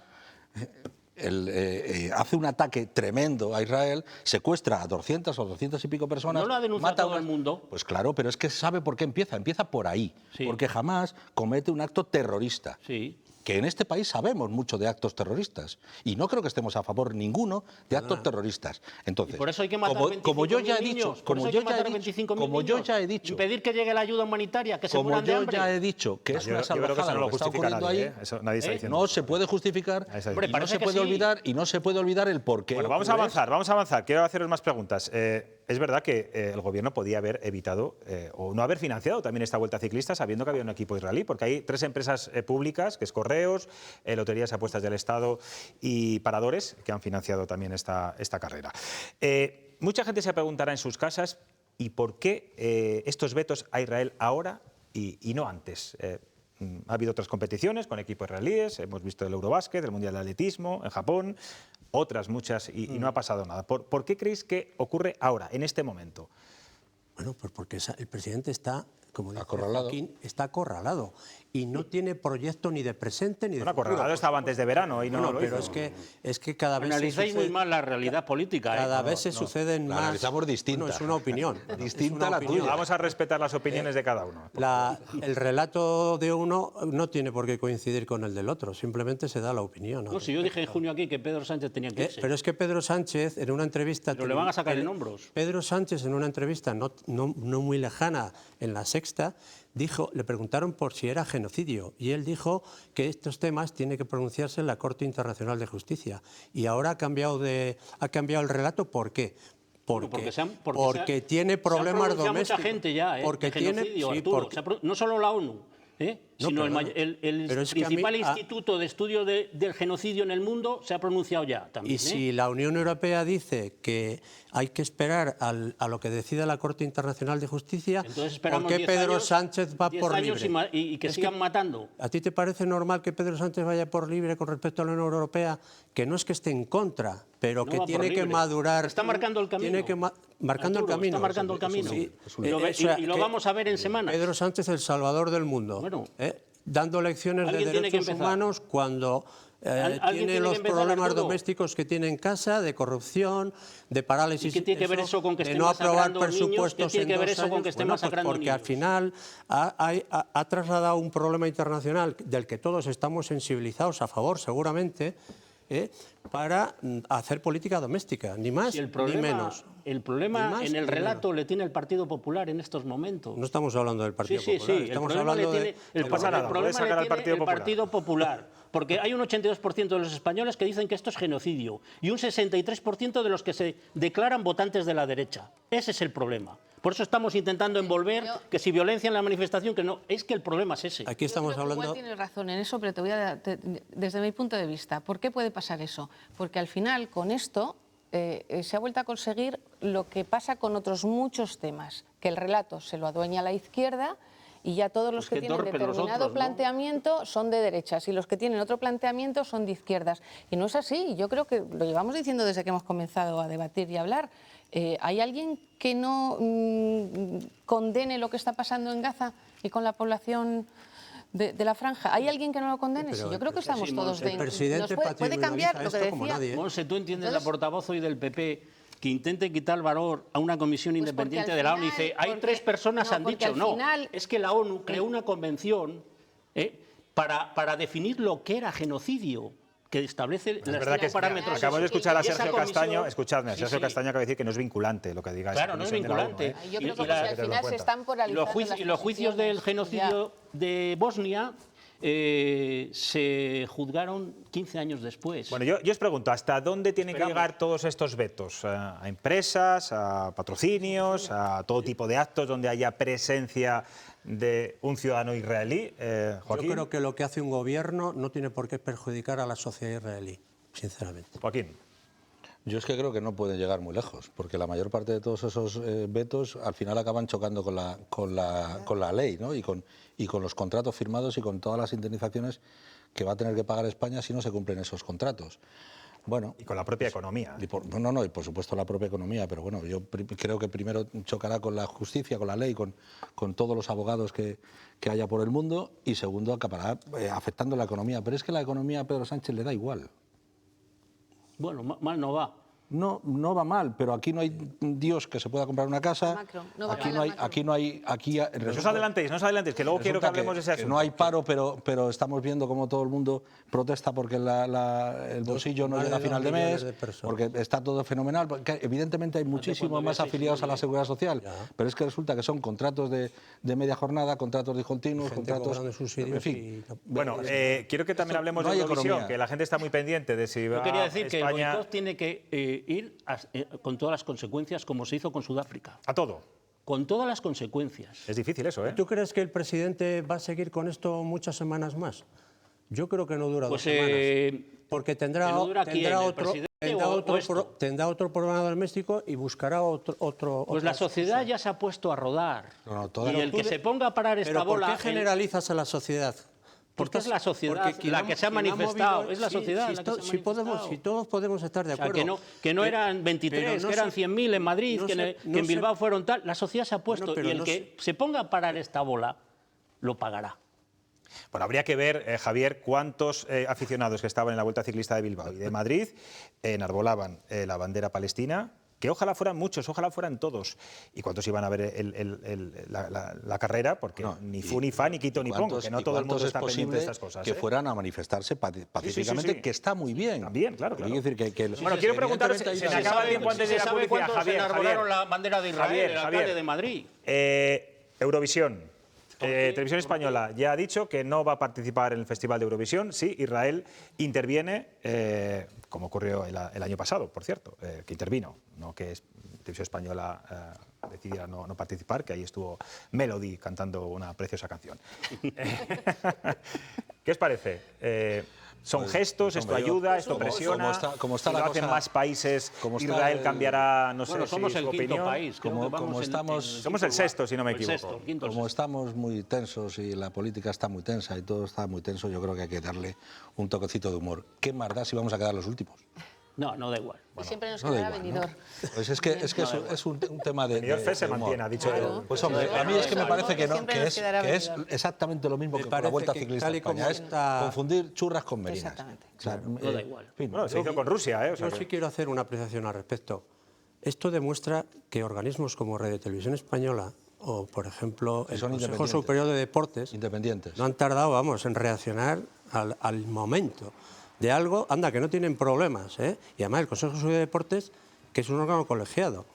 hace un ataque tremendo a Israel, secuestra a 200 o 200 y pico personas. No lo ha denunciado todo el mundo. Pues claro, pero es que sabe por qué empieza por ahí. Sí. Porque jamás comete un acto terrorista. Sí. Que en este país sabemos mucho de actos terroristas y no creo que estemos a favor ninguno de actos terroristas. Entonces, y por eso hay que matar 25.000 niños. Como yo ya he dicho, impedir que llegue la ayuda humanitaria, que se mueran de hambre. Como yo ya he dicho que es una salvajada lo que está ocurriendo ahí, no se puede justificar y no se puede olvidar y no se puede olvidar el porqué. Bueno, vamos a avanzar. Quiero haceros más preguntas. Es verdad que el gobierno podía haber evitado o no haber financiado también esta Vuelta Ciclista sabiendo que había un equipo israelí, porque hay 3 empresas públicas, que es Correos, Loterías y Apuestas del Estado y Paradores, que han financiado también esta carrera. Mucha gente se preguntará en sus casas, ¿y por qué estos vetos a Israel ahora y no antes? Ha habido otras competiciones con equipos israelíes, hemos visto el Eurobásquet, el Mundial de Atletismo en Japón, otras muchas, y no ha pasado nada. ¿Por qué creéis que ocurre ahora, en este momento? Bueno, pues porque el presidente está, como dice acorralado. Joaquín, está acorralado y no tiene proyecto ni de presente ni de futuro. Acorralado estaba antes de verano y no lo hizo. Pero es que cada vez analizáis muy mal la realidad política. Cada vez se suceden más. La analizamos distinta. No, es una opinión. Distinta a la tuya. Vamos a respetar las opiniones de cada uno. El relato de uno no tiene por qué coincidir con el del otro, simplemente se da la opinión. No, si yo dije en junio aquí que Pedro Sánchez tenía que irse. Pero es que Pedro Sánchez, en una entrevista... Pero le van a sacar en hombros. Pedro Sánchez, en una entrevista no muy lejana, en La Sexta, le preguntaron por si era genocidio y él dijo que estos temas tiene que pronunciarse en la Corte Internacional de Justicia. Y ahora ha cambiado el relato. ¿Por qué? Porque tiene problemas domésticos. Mucha gente ya, porque genocidio, Arturo. No solo la ONU. Sino el principal instituto de estudio del genocidio en el mundo se ha pronunciado ya también. Y si la Unión Europea dice que hay que esperar a lo que decida la Corte Internacional de Justicia, ¿por qué Pedro Sánchez va por libre? Y que sigan matando. ¿A ti te parece normal que Pedro Sánchez vaya por libre con respecto a la Unión Europea? Que no es que esté en contra, pero que tiene que madurar. Está marcando el camino. Tiene que marcando el camino. Está marcando el camino. Sí. Y lo vamos a ver en semanas. Pedro Sánchez, el salvador del mundo. Dando lecciones de derechos humanos cuando tiene los problemas domésticos que tiene en casa, de corrupción, de parálisis, ¿qué tiene que ver eso con que de no aprobar presupuestos en 2 años? Porque al final ha trasladado un problema internacional del que todos estamos sensibilizados a favor, seguramente, para hacer política doméstica, ni más ni menos. El problema Ni más en el ni relato menos. le tiene el Partido Popular en estos momentos. No estamos hablando del Partido Popular, Sí, estamos hablando el problema le tiene el Partido Popular. Porque hay un 82% de los españoles que dicen que esto es genocidio y un 63% de los que se declaran votantes de la derecha. Ese es el problema. Por eso estamos intentando envolver que si violencia en la manifestación, que no. Es que el problema es ese. Aquí estamos hablando... Igual tienes razón en eso, pero te voy a desde mi punto de vista. ¿Por qué puede pasar eso? Porque al final, con esto, se ha vuelto a conseguir lo que pasa con otros muchos temas, que el relato se lo adueña la izquierda y ya todos los que tienen determinado planteamiento son de derechas y los que tienen otro planteamiento son de izquierdas. Y no es así. Yo creo que lo llevamos diciendo desde que hemos comenzado a debatir y a hablar. ¿Hay alguien que no condene lo que está pasando en Gaza y con la población de la franja? ¿Hay alguien que no lo condene? Sí, yo creo que estamos todos de... ¿Puede cambiar lo que decía? Monse, ¿tú entiendes la portavoz hoy del PP que intente quitar el valor a una comisión independiente de la ONU? Dice, hay 3 personas han dicho, no, es que la ONU creó una convención para definir lo que era genocidio, que establece los parámetros. Acabamos de escuchar a Sergio Castaño, escuchadme, Sergio Castaño acaba de decir que no es vinculante lo que diga. Claro, no es vinculante. Yo creo que al final se están polarizando y los juicios del genocidio de Bosnia se juzgaron 15 años después. Bueno, yo os pregunto, ¿hasta dónde tienen que llegar todos estos vetos? ¿A empresas, a patrocinios, a todo tipo de actos donde haya presencia de un ciudadano israelí? Joaquín. Yo creo que lo que hace un gobierno no tiene por qué perjudicar a la sociedad israelí, sinceramente. Joaquín. Yo es que creo que no pueden llegar muy lejos, porque la mayor parte de todos esos vetos al final acaban chocando con la ley, ¿no? y con los contratos firmados y con todas las indemnizaciones que va a tener que pagar España si no se cumplen esos contratos. Bueno, y con la propia economía. Y por supuesto la propia economía, pero bueno, yo creo que primero chocará con la justicia, con la ley, con todos los abogados que haya por el mundo, y segundo acabará afectando la economía. Pero es que la economía a Pedro Sánchez le da igual. Bueno, mal no va. No va mal, pero aquí no hay Dios que se pueda comprar una casa. Aquí no hay. No os adelantéis, que luego quiero que hablemos de ese asunto. No hay paro, pero estamos viendo cómo todo el mundo protesta porque el bolsillo no llega a final de mes, porque está todo fenomenal. Porque evidentemente hay muchísimos más afiliados a la Seguridad Social, pero es que resulta que son contratos de media jornada, contratos discontinuos, contratos. En fin. Bueno, quiero que también hablemos de Eurovisión, que la gente está muy pendiente de si va Yo quería decir España... que el boicot tiene que ir con todas las consecuencias, como se hizo con Sudáfrica. ¿A todo? Con todas las consecuencias. Es difícil eso, ¿eh? ¿Tú crees que el presidente va a seguir con esto muchas semanas más? Yo creo que no dura 2 semanas. Porque tendrá otro programa doméstico y buscará otro. Pues la sociedad ya se ha puesto a rodar. Y el que se ponga a parar esta bola... ¿Por qué generalizas a la sociedad? Porque es la sociedad la que se ha manifestado. Es la sociedad la que se ha manifestado. Si todos podemos estar de acuerdo. Que no eran 23, que eran 100.000 en Madrid, que en Bilbao fueron tal. La sociedad se ha puesto y el que se ponga a parar esta bola lo pagará. Bueno, habría que ver, Javier, cuántos aficionados que estaban en la Vuelta Ciclista de Bilbao y de Madrid enarbolaban la bandera palestina, que ojalá fueran muchos, ojalá fueran todos. ¿Y cuántos iban a ver la carrera? Porque ni fu, ni fa, ni quito, ni pongo, que no todo el mundo está pendiente de estas cosas. Que fueran a manifestarse pacíficamente, que está muy bien. También, claro. Decir bueno, quiero preguntaros, se me acaba el tiempo antes de ir a la publicidad. Javier, enarbolaron la bandera de Israel, el alcalde de Madrid. Eurovisión. Televisión Española ya ha dicho que no va a participar en el Festival de Eurovisión si Israel interviene, como ocurrió el año pasado, por cierto, que intervino, no que Televisión Española decidiera no participar, que ahí estuvo Melody cantando una preciosa canción. ¿Qué os parece? ¿Son gestos? ¿Esto ayuda? ¿Esto presiona? Como está si lo hacen más países, Israel cambiará, no sé, bueno, somos el quinto país. Somos el sexto, si no me equivoco. Como estamos muy tensos y la política está muy tensa y todo está muy tenso, yo creo que hay que darle un toquecito de humor. ¿Qué más da si vamos a quedar los últimos? No da igual. Bueno, siempre nos quedará Benidorm. ¿No? Pues es que es un tema de Benidorm se mantiene, ha dicho. Claro. Pues hombre, a mí es que me parece que es exactamente lo mismo que con la Vuelta Ciclista a España, es confundir churras con merinas. Exactamente. No da igual. Bueno, se hizo con Rusia, Yo sí quiero hacer una apreciación al respecto. Esto demuestra que organismos como Radio Televisión Española o, por ejemplo, el Consejo Superior de Deportes independientes no han tardado, en reaccionar al momento. de algo, anda, que no tienen problemas, ¿eh? Y además el Consejo Superior de Deportes, que es un órgano colegiado.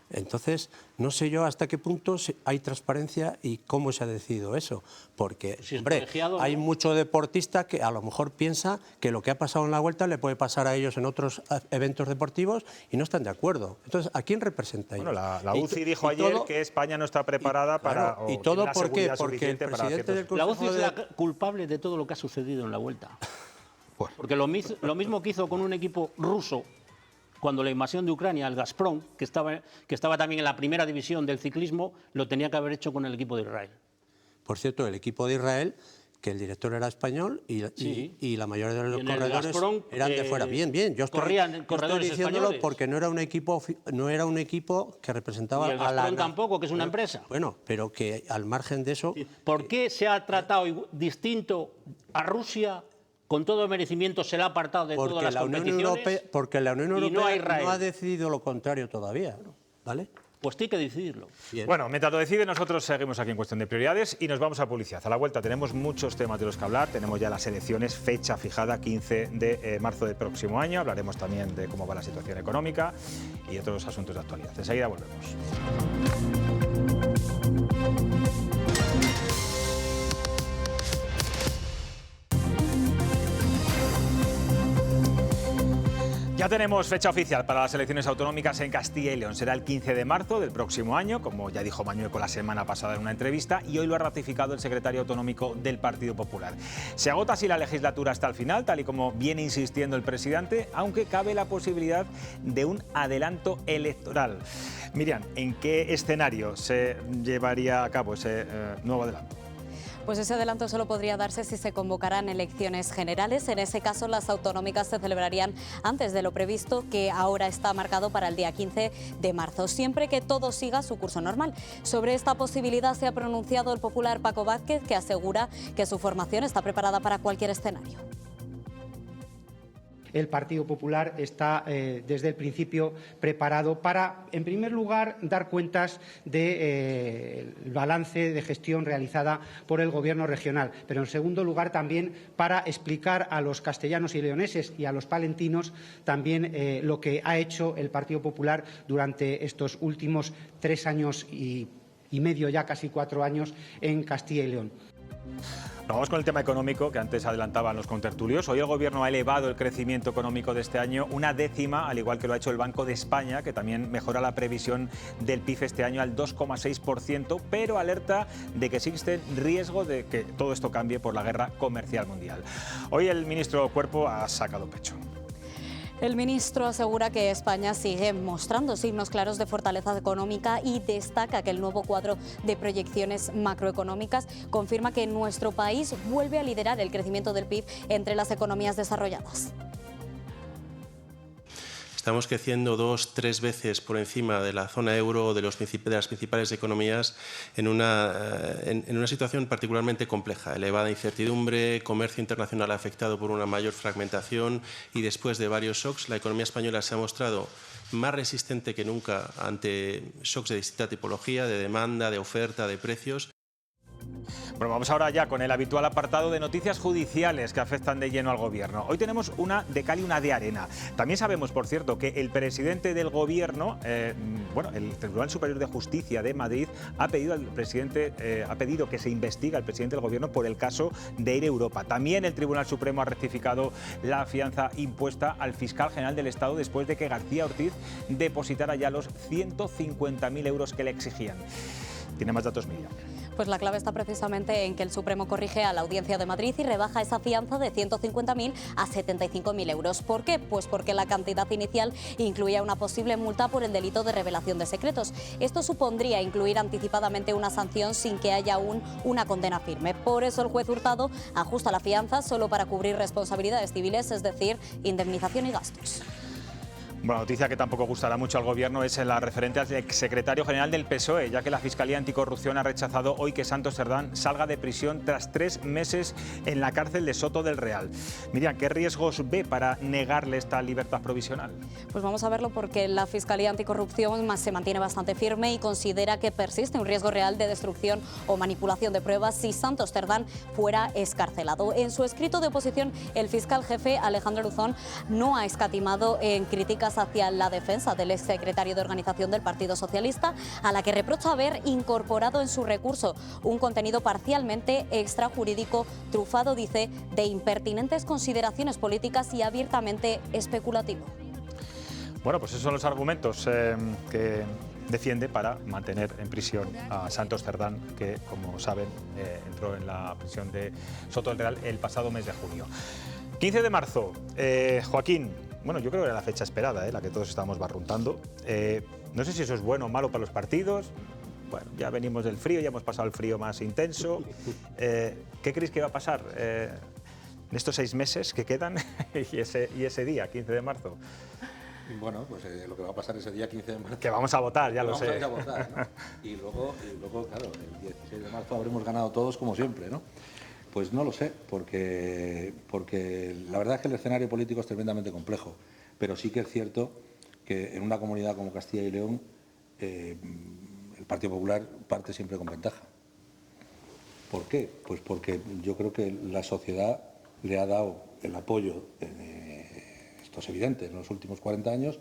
Entonces, no sé yo hasta qué punto hay transparencia y cómo se ha decidido eso, porque, si hombre, hay mucho deportista que a lo mejor piensa que lo que ha pasado en la Vuelta le puede pasar a ellos en otros eventos deportivos y no están de acuerdo. Entonces, ¿a quién representa ellos? Bueno, la UCI dijo ayer que España no está preparada para... Claro, ¿y todo por qué? Porque el presidente del Consejo... La UCI es la culpable de todo lo que ha sucedido en la Vuelta. Porque lo mismo que hizo con un equipo ruso cuando la invasión de Ucrania, el Gazprom, que estaba también en la primera división del ciclismo, lo tenía que haber hecho con el equipo de Israel. Por cierto, el equipo de Israel, que el director era español y la mayoría de los corredores Gazprom, eran de fuera. Bien, yo estoy diciéndolo porque no era un equipo que representaba y el Gazprom tampoco, que es una empresa. Bueno, pero que al margen de eso... ¿Por qué se ha tratado distinto a Rusia? Con todo merecimiento se le ha apartado de todas las competiciones. Porque la Unión Europea no ha decidido lo contrario todavía, ¿vale? Pues tiene que decidirlo. Bien. Bueno, mientras lo decide, nosotros seguimos aquí en Cuestión de Prioridades y nos vamos a publicidad. A la vuelta tenemos muchos temas de los que hablar. Tenemos ya las elecciones, fecha fijada, 15 de marzo del próximo año. Hablaremos también de cómo va la situación económica y otros asuntos de actualidad. Enseguida volvemos. Ya tenemos fecha oficial para las elecciones autonómicas en Castilla y León. Será el 15 de marzo del próximo año, como ya dijo Mañueco la semana pasada en una entrevista, y hoy lo ha ratificado el secretario autonómico del Partido Popular. Se agota así la legislatura hasta el final, tal y como viene insistiendo el presidente, aunque cabe la posibilidad de un adelanto electoral. Miriam, ¿en qué escenario se llevaría a cabo ese nuevo adelanto? Pues ese adelanto solo podría darse si se convocaran elecciones generales. En ese caso, las autonómicas se celebrarían antes de lo previsto, que ahora está marcado para el día 15 de marzo, siempre que todo siga su curso normal. Sobre esta posibilidad se ha pronunciado el popular Paco Vázquez, que asegura que su formación está preparada para cualquier escenario. El Partido Popular está desde el principio preparado para, en primer lugar, dar cuentas del balance de gestión realizada por el Gobierno regional, pero en segundo lugar también para explicar a los castellanos y leoneses y a los palentinos también lo que ha hecho el Partido Popular durante estos últimos 3 años y medio, ya casi 4 años, en Castilla y León. Vamos con el tema económico que antes adelantaban los contertulios. Hoy el Gobierno ha elevado el crecimiento económico de este año 1/10, al igual que lo ha hecho el Banco de España, que también mejora la previsión del PIB este año al 2,6%, pero alerta de que existe riesgo de que todo esto cambie por la guerra comercial mundial. Hoy el ministro Cuerpo ha sacado pecho. El ministro asegura que España sigue mostrando signos claros de fortaleza económica y destaca que el nuevo cuadro de proyecciones macroeconómicas confirma que nuestro país vuelve a liderar el crecimiento del PIB entre las economías desarrolladas. Estamos creciendo 2-3 veces por encima de la zona euro o de las principales economías en una situación particularmente compleja. Elevada incertidumbre, comercio internacional afectado por una mayor fragmentación y después de varios shocks, la economía española se ha mostrado más resistente que nunca ante shocks de distinta tipología, de demanda, de oferta, de precios. Bueno, vamos ahora ya con el habitual apartado de noticias judiciales que afectan de lleno al Gobierno. Hoy tenemos una de cal y una de arena. También sabemos, por cierto, que el presidente del Gobierno, el Tribunal Superior de Justicia de Madrid, ha pedido que se investigue al presidente del Gobierno por el caso de Air Europa. También el Tribunal Supremo ha rectificado la fianza impuesta al fiscal general del Estado después de que García Ortiz depositara ya los 150.000 euros que le exigían. Tiene más datos, Miriam. Pues la clave está precisamente en que el Supremo corrige a la Audiencia de Madrid y rebaja esa fianza de 150.000 a 75.000 euros. ¿Por qué? Pues porque la cantidad inicial incluía una posible multa por el delito de revelación de secretos. Esto supondría incluir anticipadamente una sanción sin que haya aún una condena firme. Por eso el juez Hurtado ajusta la fianza solo para cubrir responsabilidades civiles, es decir, indemnización y gastos. Bueno, noticia que tampoco gustará mucho al Gobierno es la referente al exsecretario general del PSOE, ya que la Fiscalía Anticorrupción ha rechazado hoy que Santos Cerdán salga de prisión tras 3 meses en la cárcel de Soto del Real. Miriam, ¿qué riesgos ve para negarle esta libertad provisional? Pues vamos a verlo porque la Fiscalía Anticorrupción se mantiene bastante firme y considera que persiste un riesgo real de destrucción o manipulación de pruebas si Santos Cerdán fuera excarcelado. En su escrito de oposición, el fiscal jefe Alejandro Luzón no ha escatimado en críticas hacia la defensa del exsecretario de Organización del Partido Socialista, a la que reprocha haber incorporado en su recurso un contenido parcialmente extrajurídico, trufado, dice, de impertinentes consideraciones políticas y abiertamente especulativo. Bueno, pues esos son los argumentos que defiende para mantener en prisión a Santos Cerdán, que, como saben, entró en la prisión de Soto del Real el pasado mes de junio. 15 de marzo, Joaquín. Bueno, yo creo que era la fecha esperada, la que todos estábamos barruntando. No sé si eso es bueno o malo para los partidos. Bueno, ya venimos del frío, ya hemos pasado el frío más intenso. ¿Qué creéis que va a pasar en estos 6 meses que quedan y ese día, 15 de marzo? Bueno, pues lo que va a pasar ese día 15 de marzo... Que vamos a votar, ya lo sé. Vamos a ir a votar, ¿no? Y luego, claro, el 16 de marzo habremos ganado todos como siempre, ¿no? Pues no lo sé, porque la verdad es que el escenario político es tremendamente complejo, pero sí que es cierto que en una comunidad como Castilla y León el Partido Popular parte siempre con ventaja. ¿Por qué? Pues porque yo creo que la sociedad le ha dado el apoyo, esto es evidente, en los últimos 40 años,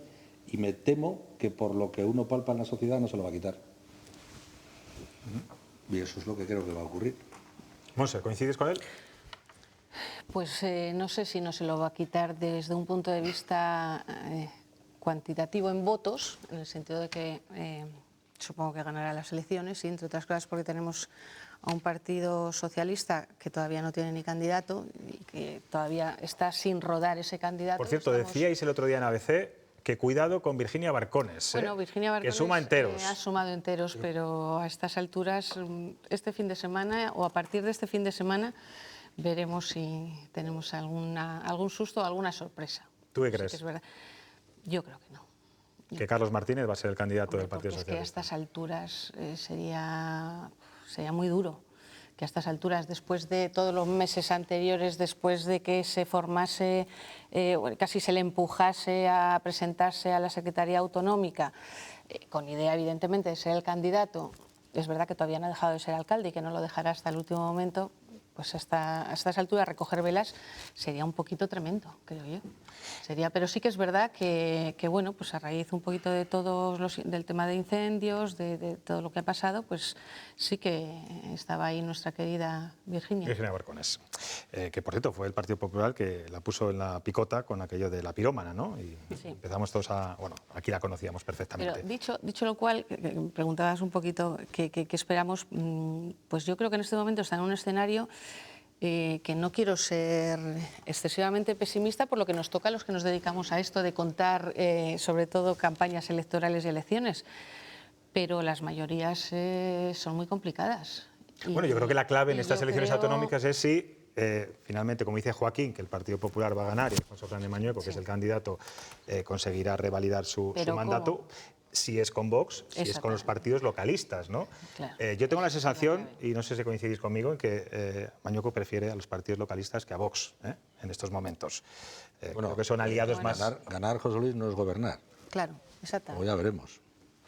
y me temo que por lo que uno palpa en la sociedad no se lo va a quitar. Y eso es lo que creo que va a ocurrir. Monse, ¿coincides con él? Pues no sé si no se lo va a quitar desde un punto de vista cuantitativo en votos, en el sentido de que supongo que ganará las elecciones, y entre otras cosas porque tenemos a un partido socialista que todavía no tiene ni candidato y que todavía está sin rodar ese candidato. Por cierto, decíais el otro día en ABC que cuidado con Virginia Barcones, bueno, Virginia Barcones, que suma enteros. Ha sumado enteros, pero a estas alturas, este fin de semana o a partir de este fin de semana, veremos si tenemos algún susto o alguna sorpresa. ¿Tú qué crees? Sí, que es verdad. Yo creo que no. Que Carlos Martínez va a ser el candidato del Partido Socialista. Es que a estas alturas sería muy duro. Que a estas alturas, después de todos los meses anteriores, después de que se formase, casi se le empujase a presentarse a la Secretaría Autonómica, con idea evidentemente de ser el candidato, es verdad que todavía no ha dejado de ser alcalde y que no lo dejará hasta el último momento, pues a estas alturas recoger velas sería un poquito tremendo, creo yo. Pero sí que es verdad que bueno, pues a raíz un poquito de del tema de incendios, de todo lo que ha pasado, pues sí que estaba ahí nuestra querida Virginia. Virginia Barcones, que por cierto fue el Partido Popular que la puso en la picota con aquello de la pirómana, ¿no? Y sí. Empezamos todos bueno, aquí la conocíamos perfectamente. Pero dicho lo cual, preguntabas un poquito qué esperamos, pues yo creo que en este momento está en un escenario que no quiero ser excesivamente pesimista por lo que nos toca a los que nos dedicamos a esto de contar sobre todo campañas electorales y elecciones, pero las mayorías son muy complicadas. Bueno, yo creo que la clave en estas elecciones autonómicas es si finalmente, como dice Joaquín, que el Partido Popular va a ganar y Alfonso Fernández Mañueco, que es el candidato, conseguirá revalidar su mandato. Si es con Vox, si es con los partidos localistas, ¿no? Claro. Yo tengo la sensación, y no sé si coincidís conmigo, en que Mañueco prefiere a los partidos localistas que a Vox en estos momentos. Bueno, creo que son aliados más... Ganar, José Luis, no es gobernar. Claro, exactamente. O ya veremos.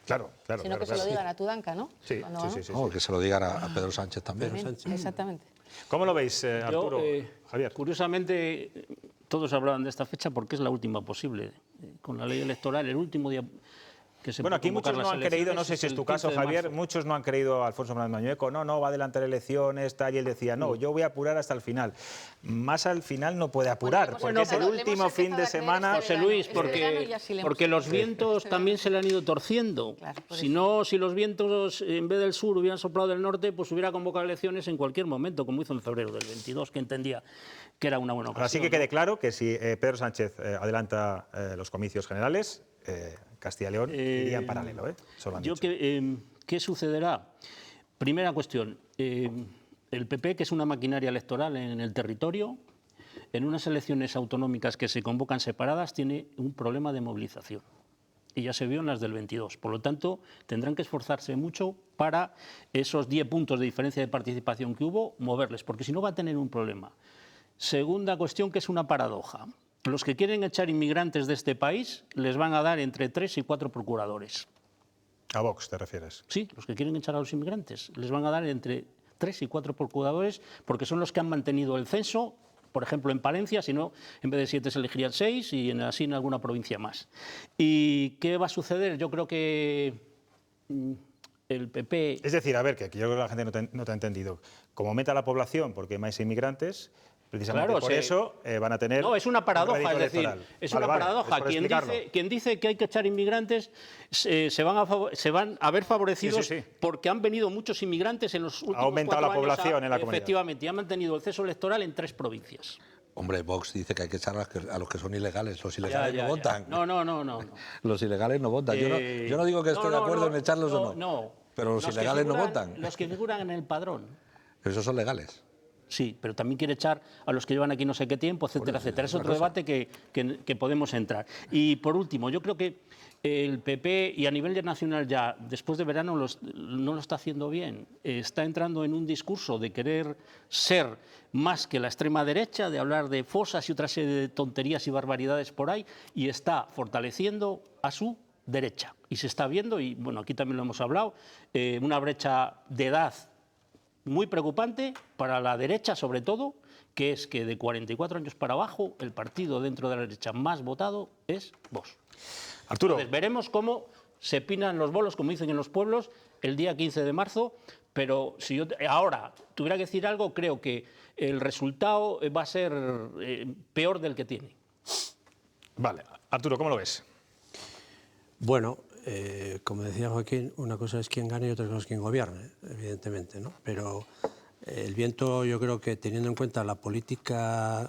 Claro. Sino que se lo digan a Tudanca, ¿no? Sí. O que se lo digan a Pedro Sánchez también. Exactamente. ¿Cómo lo veis, Arturo? Javier. Curiosamente, todos hablaban de esta fecha porque es la última posible. Con la ley electoral, el último día... Bueno, aquí muchos no han creído, no sé si es tu caso, Javier, muchos no han creído a Alfonso Fernández Mañueco, no, va a adelantar elecciones, tal, y él decía, no, yo voy a apurar hasta el final. Más al final no puede apurar, porque es el último fin de semana. José Luis, porque los vientos también se le han ido torciendo. Claro, si los vientos en vez del sur hubieran soplado del norte, pues hubiera convocado elecciones en cualquier momento, como hizo en febrero del 22, que entendía que era una buena ocasión. Así que quede claro que si Pedro Sánchez adelanta los comicios generales, Castilla y León iría en paralelo, ¿Qué sucederá? Primera cuestión, el PP, que es una maquinaria electoral en el territorio, en unas elecciones autonómicas que se convocan separadas tiene un problema de movilización. Y ya se vio en las del 22. Por lo tanto, tendrán que esforzarse mucho para esos 10 puntos de diferencia de participación que hubo, moverles, porque si no va a tener un problema. Segunda cuestión, que es una paradoja. Los que quieren echar inmigrantes de este país les van a dar entre 3 y 4 procuradores. ¿A Vox te refieres? Sí, los que quieren echar a los inmigrantes les van a dar entre 3 y 4 procuradores porque son los que han mantenido el censo, por ejemplo en Palencia, si no, en vez de 7 se elegirían 6 y así en alguna provincia más. ¿Y qué va a suceder? Yo creo que el PP... Es decir, a ver, que aquí yo creo que la gente no te ha entendido. Como aumenta la población porque hay más inmigrantes, precisamente claro, por eso van a tener... No, es una paradoja, un es decir, electoral. es una paradoja. Quien dice que hay que echar inmigrantes se van a ver favorecidos porque han venido muchos inmigrantes en los últimos 4 años. Ha aumentado la población en la comunidad. Efectivamente, y han mantenido el censo electoral en 3 provincias. Hombre, Vox dice que hay que echar a los que son ilegales. Los ilegales no votan. No. Los ilegales no votan. Yo no digo que esté de acuerdo en echarlos o no. Pero los ilegales no votan. Los que figuran en el padrón. Pero esos son legales. Sí, pero también quiere echar a los que llevan aquí no sé qué tiempo, etcétera, etcétera. Es otro debate que podemos entrar. Y por último, yo creo que el PP, y a nivel nacional ya, después de verano no lo está haciendo bien. Está entrando en un discurso de querer ser más que la extrema derecha, de hablar de fosas y otra serie de tonterías y barbaridades por ahí, y está fortaleciendo a su derecha. Y se está viendo, y bueno, aquí también lo hemos hablado, una brecha de edad muy preocupante para la derecha, sobre todo, que es que de 44 años para abajo, el partido dentro de la derecha más votado es Vox. Arturo. Entonces, veremos cómo se pinan los bolos, como dicen en los pueblos, el día 15 de marzo, pero si yo ahora tuviera que decir algo, creo que el resultado va a ser peor del que tiene. Vale. Arturo, ¿cómo lo ves? Bueno, como decía Joaquín, una cosa es quien gane y otra cosa es quien gobierne, evidentemente, ¿no? Pero el viento, yo creo que teniendo en cuenta la política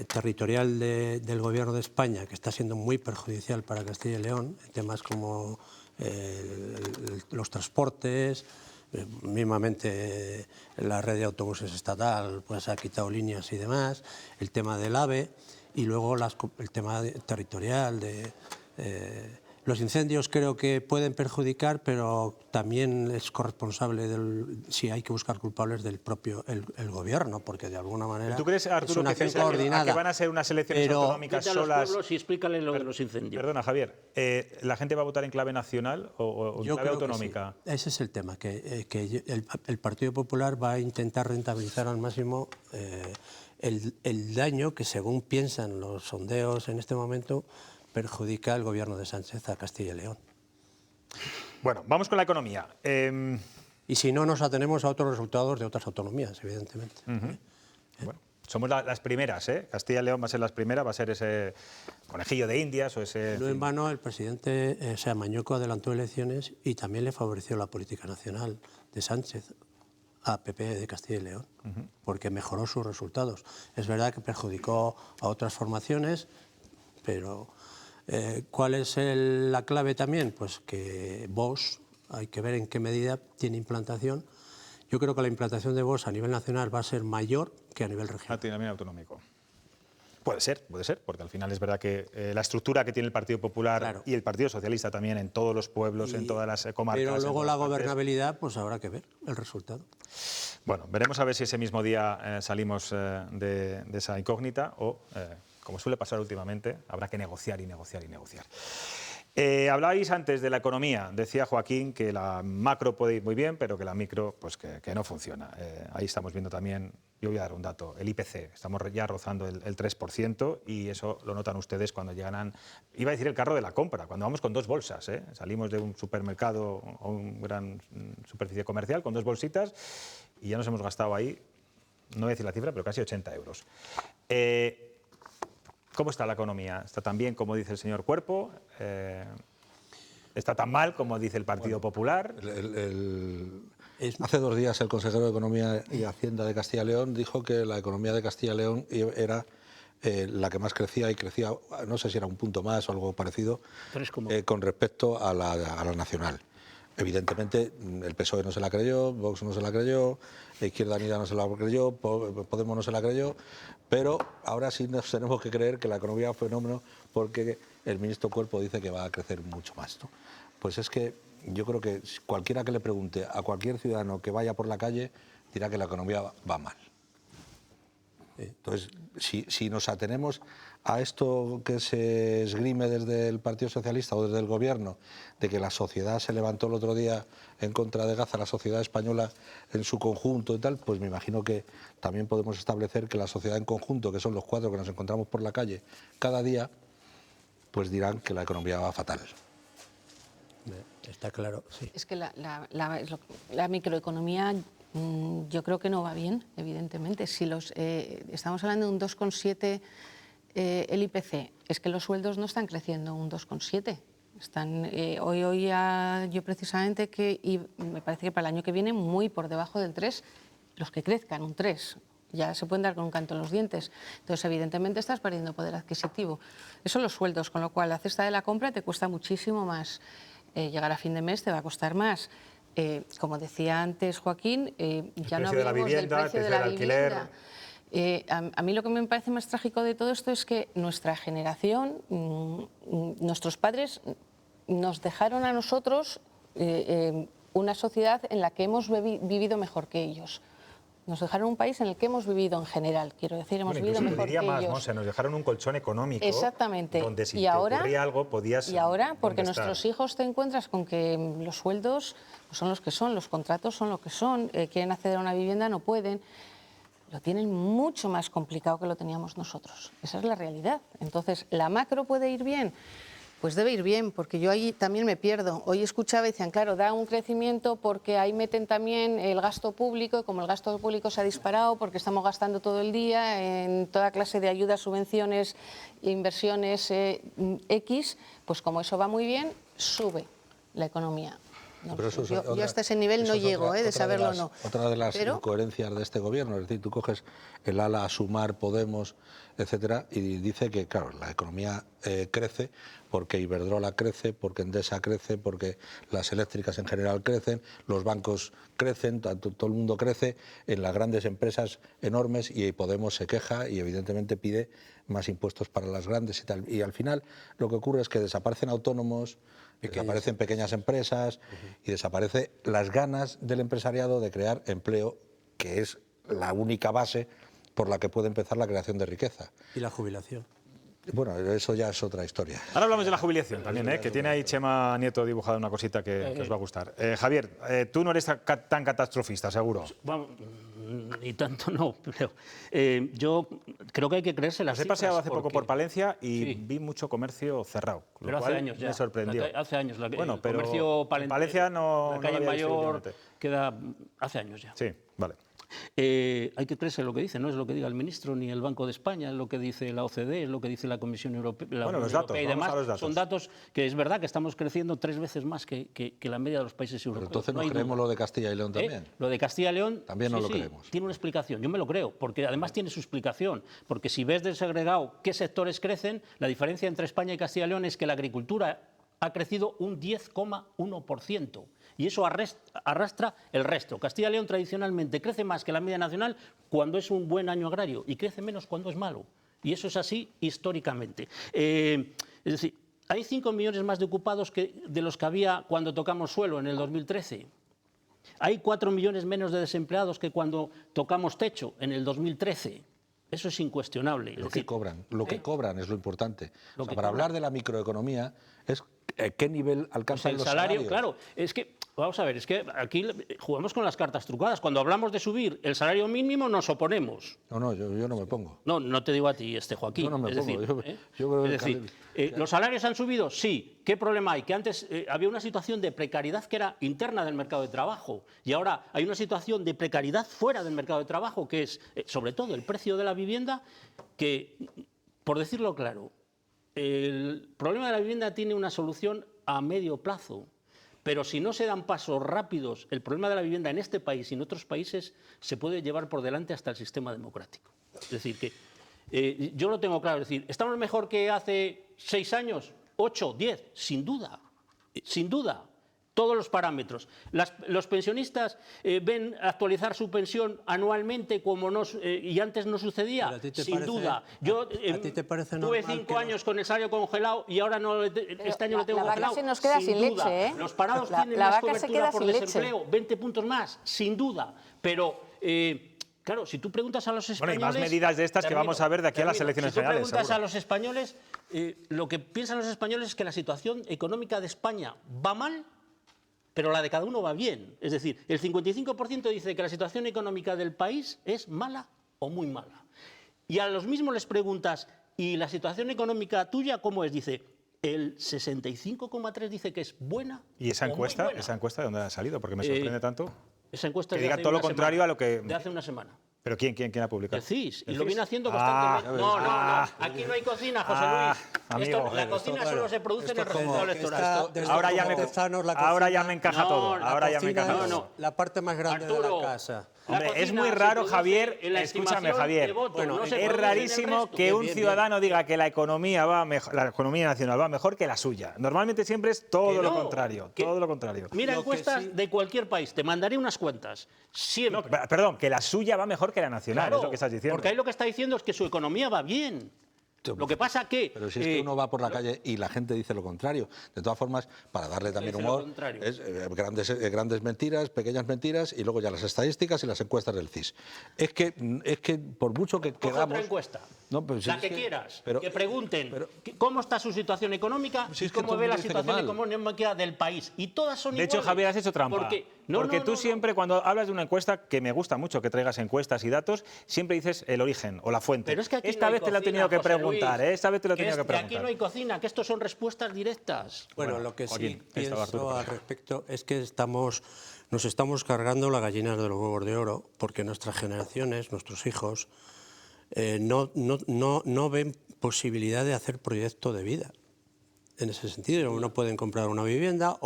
territorial del Gobierno de España, que está siendo muy perjudicial para Castilla y León, en temas como los transportes, mismamente la red de autobuses estatal pues ha quitado líneas y demás, el tema del AVE y luego el tema territorial de... los incendios creo que pueden perjudicar, pero también es corresponsable si hay que buscar culpables del propio el gobierno, porque de alguna manera ¿Tú crees, Arturo, es una acción coordinada. que van a ser unas elecciones autonómicas solas? Y explícale lo de los incendios. Perdona, Javier, ¿la gente va a votar en clave nacional o en clave autonómica? Sí. Ese es el tema, que el Partido Popular va a intentar rentabilizar al máximo el daño que, según piensan los sondeos en este momento, perjudica el gobierno de Sánchez a Castilla y León. Bueno, vamos con la economía. Y si no, nos atenemos a otros resultados de otras autonomías, evidentemente. Bueno, somos las primeras, ¿eh? Castilla y León va a ser las primeras, va a ser ese conejillo de Indias o ese... No en vano, el presidente Mañueco adelantó elecciones y también le favoreció la política nacional de Sánchez a PP de Castilla y León, porque mejoró sus resultados. Es verdad que perjudicó a otras formaciones, pero... ¿cuál es la clave también? Pues que Vox, hay que ver en qué medida tiene implantación. Yo creo que la implantación de Vox a nivel nacional va a ser mayor que a nivel regional. A nivel autonómico. Puede ser, porque al final es verdad que la estructura que tiene el Partido Popular y el Partido Socialista también en todos los pueblos, en todas las comarcas... Pero luego la gobernabilidad, pues habrá que ver el resultado. Bueno, veremos a ver si ese mismo día salimos de esa incógnita o... como suele pasar últimamente, habrá que negociar y negociar y negociar. Hablabais antes de la economía. Decía Joaquín que la macro puede ir muy bien, pero que la micro pues que no funciona. Ahí estamos viendo también, yo voy a dar un dato, el IPC. Estamos ya rozando el 3% y eso lo notan ustedes cuando llegan, iba a decir el carro de la compra, cuando vamos con 2 bolsas. Salimos de un supermercado o un gran superficie comercial con 2 bolsitas y ya nos hemos gastado ahí, no voy a decir la cifra, pero casi 80 euros. ¿Cómo está la economía? ¿Está tan bien como dice el señor Cuerpo? ¿Está tan mal como dice el Partido Popular? Hace 2 días el consejero de Economía y Hacienda de Castilla y León dijo que la economía de Castilla y León era la que más crecía y crecía, no sé si era un punto más o algo parecido, con respecto a la nacional. Evidentemente, el PSOE no se la creyó, Vox no se la creyó, la Izquierda Unida no se la creyó, Podemos no se la creyó, pero ahora sí nos tenemos que creer que la economía es un fenómeno porque el ministro Cuerpo dice que va a crecer mucho más, ¿no? Pues es que yo creo que cualquiera que le pregunte a cualquier ciudadano que vaya por la calle dirá que la economía va mal. Entonces, si nos atenemos a esto que se esgrime desde el Partido Socialista o desde el Gobierno, de que la sociedad se levantó el otro día en contra de Gaza, la sociedad española en su conjunto y tal, pues me imagino que también podemos establecer que la sociedad en conjunto, que son los 4 que nos encontramos por la calle cada día, pues dirán que la economía va fatal. Está claro, sí. Es que la microeconomía yo creo que no va bien, evidentemente. Si estamos hablando de un 2,7 el IPC, es que los sueldos no están creciendo un 2,7. Hoy oía yo precisamente y me parece que para el año que viene muy por debajo del 3, los que crezcan un 3. Ya se pueden dar con un canto en los dientes. Entonces, evidentemente, estás perdiendo poder adquisitivo. Eso son los sueldos, con lo cual la cesta de la compra te cuesta muchísimo más. Llegar a fin de mes te va a costar más. Como decía antes Joaquín, ya no hablamos del precio de la vivienda. A mí lo que me parece más trágico de todo esto es que nuestra generación, nuestros padres, nos dejaron a nosotros una sociedad en la que hemos vivido mejor que ellos. Nos dejaron un país en el que hemos vivido en general, quiero decir, hemos vivido mejor que ellos. ¿No? O sea, nos dejaron un colchón económico. Exactamente. Donde si te ocurría algo podías... Y ahora, porque nuestros hijos te encuentras con que los sueldos son los que son, los contratos son lo que son, quieren acceder a una vivienda, no pueden. Lo tienen mucho más complicado que lo teníamos nosotros. Esa es la realidad. Entonces, ¿la macro puede ir bien? Pues debe ir bien, porque yo ahí también me pierdo. Hoy escuchaba y decían, claro, da un crecimiento porque ahí meten también el gasto público, y como el gasto público se ha disparado, porque estamos gastando todo el día en toda clase de ayudas, subvenciones, inversiones X, pues como eso va muy bien, sube la economía. No, yo hasta ese nivel no llego, de saberlo o no. Otra de las incoherencias de este gobierno, es decir, tú coges el ala Sumar, Podemos, etcétera, y dice que, claro, la economía crece porque Iberdrola crece, porque Endesa crece, porque las eléctricas en general crecen, los bancos crecen, todo el mundo crece, en las grandes empresas enormes, y Podemos se queja y evidentemente pide más impuestos para las grandes y tal. Y al final lo que ocurre es que desaparecen autónomos, que aparecen pequeñas empresas y desaparece las ganas del empresariado de crear empleo, que es la única base por la que puede empezar la creación de riqueza. Y la jubilación. Bueno, eso ya es otra historia. Ahora hablamos de la jubilación también, que tiene ahí Chema Nieto dibujada una cosita que os va a gustar. Javier, tú no eres tan catastrofista, seguro. Bueno, ni tanto no, pero yo creo que hay que creerse las cifras. He paseado hace poco por Palencia y vi mucho comercio cerrado, pero lo cual hace años ya. Me sorprendió. Hace años. Bueno, pero el comercio Palencia no... La calle Mayor queda hace años ya. Sí, vale. Hay que creerse lo que dice, no es lo que diga el ministro ni el Banco de España, es lo que dice la OCDE, es lo que dice la Comisión Europea, los datos, y demás. Son datos que es verdad que estamos creciendo 3 veces más que la media de los países europeos. Pero entonces no creemos lo de Castilla y León también. Lo de Castilla y León también no lo creemos. Tiene una explicación, yo me lo creo, porque además tiene su explicación, porque si ves desagregado qué sectores crecen, la diferencia entre España y Castilla y León es que la agricultura ha crecido un 10,1%. Y eso arrastra el resto. Castilla y León tradicionalmente crece más que la media nacional cuando es un buen año agrario y crece menos cuando es malo. Y eso es así históricamente. Es decir, hay 5 millones más de ocupados de los que había cuando tocamos suelo en el 2013. Hay 4 millones menos de desempleados que cuando tocamos techo en el 2013. Eso es incuestionable. Lo que cobran es lo importante. Para hablar de la microeconomía es qué nivel alcanzan los salarios. Claro, es que, vamos a ver, es que aquí jugamos con las cartas trucadas. Cuando hablamos de subir el salario mínimo nos oponemos. No, yo no me pongo. No te digo a ti, Joaquín. No me pongo. ¿Los salarios han subido? Sí. ¿Qué problema hay? Que antes había una situación de precariedad que era interna del mercado de trabajo y ahora hay una situación de precariedad fuera del mercado de trabajo, que es sobre todo el precio de la vivienda, que, por decirlo claro, el problema de la vivienda tiene una solución a medio plazo, pero si no se dan pasos rápidos, el problema de la vivienda en este país y en otros países se puede llevar por delante hasta el sistema democrático. Es decir, que yo lo tengo claro, es decir, ¿estamos mejor que hace 6 años? 8, 10, sin duda, sin duda. todos los parámetros. Los pensionistas ven actualizar su pensión anualmente como y antes no sucedía, sin duda. Yo tuve 5 años con el salario congelado y ahora no, este año lo tengo congelado. La vaca se nos queda sin leche, ¿eh? Los parados tienen más cobertura por desempleo, 20 puntos más, sin duda. Pero, claro, si tú preguntas a los españoles... Bueno, y más medidas de estas que vamos a ver de aquí a las elecciones generales. Si tú preguntas a los españoles, lo que piensan los españoles es que la situación económica de España va mal, pero la de cada uno va bien. Es decir, el 55% dice que la situación económica del país es mala o muy mala. Y a los mismos les preguntas, ¿y la situación económica tuya cómo es? Dice, el 65,3% dice que es buena. ¿Y esa encuesta de dónde ha salido? Porque me sorprende tanto. Esa encuesta que diga todo lo contrario a lo que... De hace una semana. ¿Pero quién ha publicado? El CIS, y lo viene haciendo constantemente. No, aquí no hay cocina, José Luis. La cocina solo se produce en el resultado electoral. Ahora ya me encaja todo. Ahora ya me encaja todo. La parte más grande de la casa. Hombre, es muy raro, Javier, escúchame, Javier, es rarísimo que un ciudadano diga que la economía nacional va mejor que la suya. Normalmente siempre es todo lo contrario, todo lo contrario. Mira encuestas de cualquier país, te mandaré unas cuentas, siempre. No, perdón, que la suya va mejor que la nacional, claro, es lo que estás diciendo. Porque ahí lo que está diciendo es que su economía va bien. Lo que pasa que... Pero si es que uno va por la calle y la gente dice lo contrario. De todas formas, para darle también humor, es grandes mentiras, pequeñas mentiras y luego ya las estadísticas y las encuestas del CIS. Es que por mucho que queramos... otra encuesta, no, pues la que quieras, que pregunten cómo está su situación económica y cómo ve la situación económica del país. Y todas son iguales. De hecho, Javier, has hecho trampa. Porque tú siempre, cuando hablas de una encuesta, que me gusta mucho que traigas encuestas y datos, siempre dices el origen o la fuente. Pero es que aquí esta vez te lo he tenido que preguntar. Esta vez te lo he tenido que preguntar. Aquí no hay cocina, que estos son respuestas directas. Bueno, lo que sí pienso al respecto es que nos estamos cargando las gallinas de los huevos de oro, porque nuestras generaciones, nuestros hijos, no ven posibilidad de hacer proyecto de vida. En ese sentido, no pueden comprar una vivienda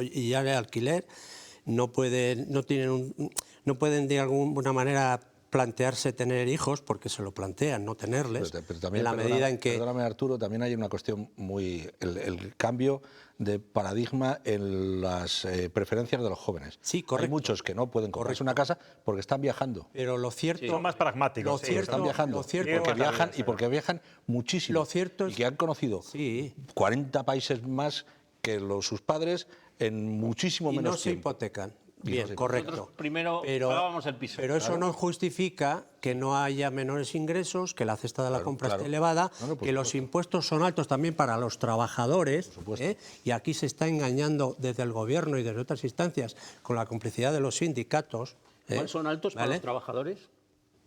y ya de alquiler, no pueden de alguna manera plantearse tener hijos, porque se lo plantean, no tenerles, pero también, en la medida en que... Perdóname, Arturo, también hay una cuestión muy... El cambio de paradigma en las preferencias de los jóvenes. Sí, correcto. Hay muchos que no pueden comprarse una casa porque están viajando. Pero lo cierto... Son más pragmáticos. Están viajando. Porque viajan muchísimo. Lo cierto es... Y que han conocido 40 países más que sus padres en muchísimo menos tiempo. Y no se hipotecan. Bien, correcto. Nosotros primero pagábamos el piso. Pero eso no justifica que no haya menores ingresos, que la cesta de la compra esté elevada, que los impuestos son altos también para los trabajadores, y aquí se está engañando desde el Gobierno y desde otras instancias con la complicidad de los sindicatos. ¿Cuáles son altos para los trabajadores?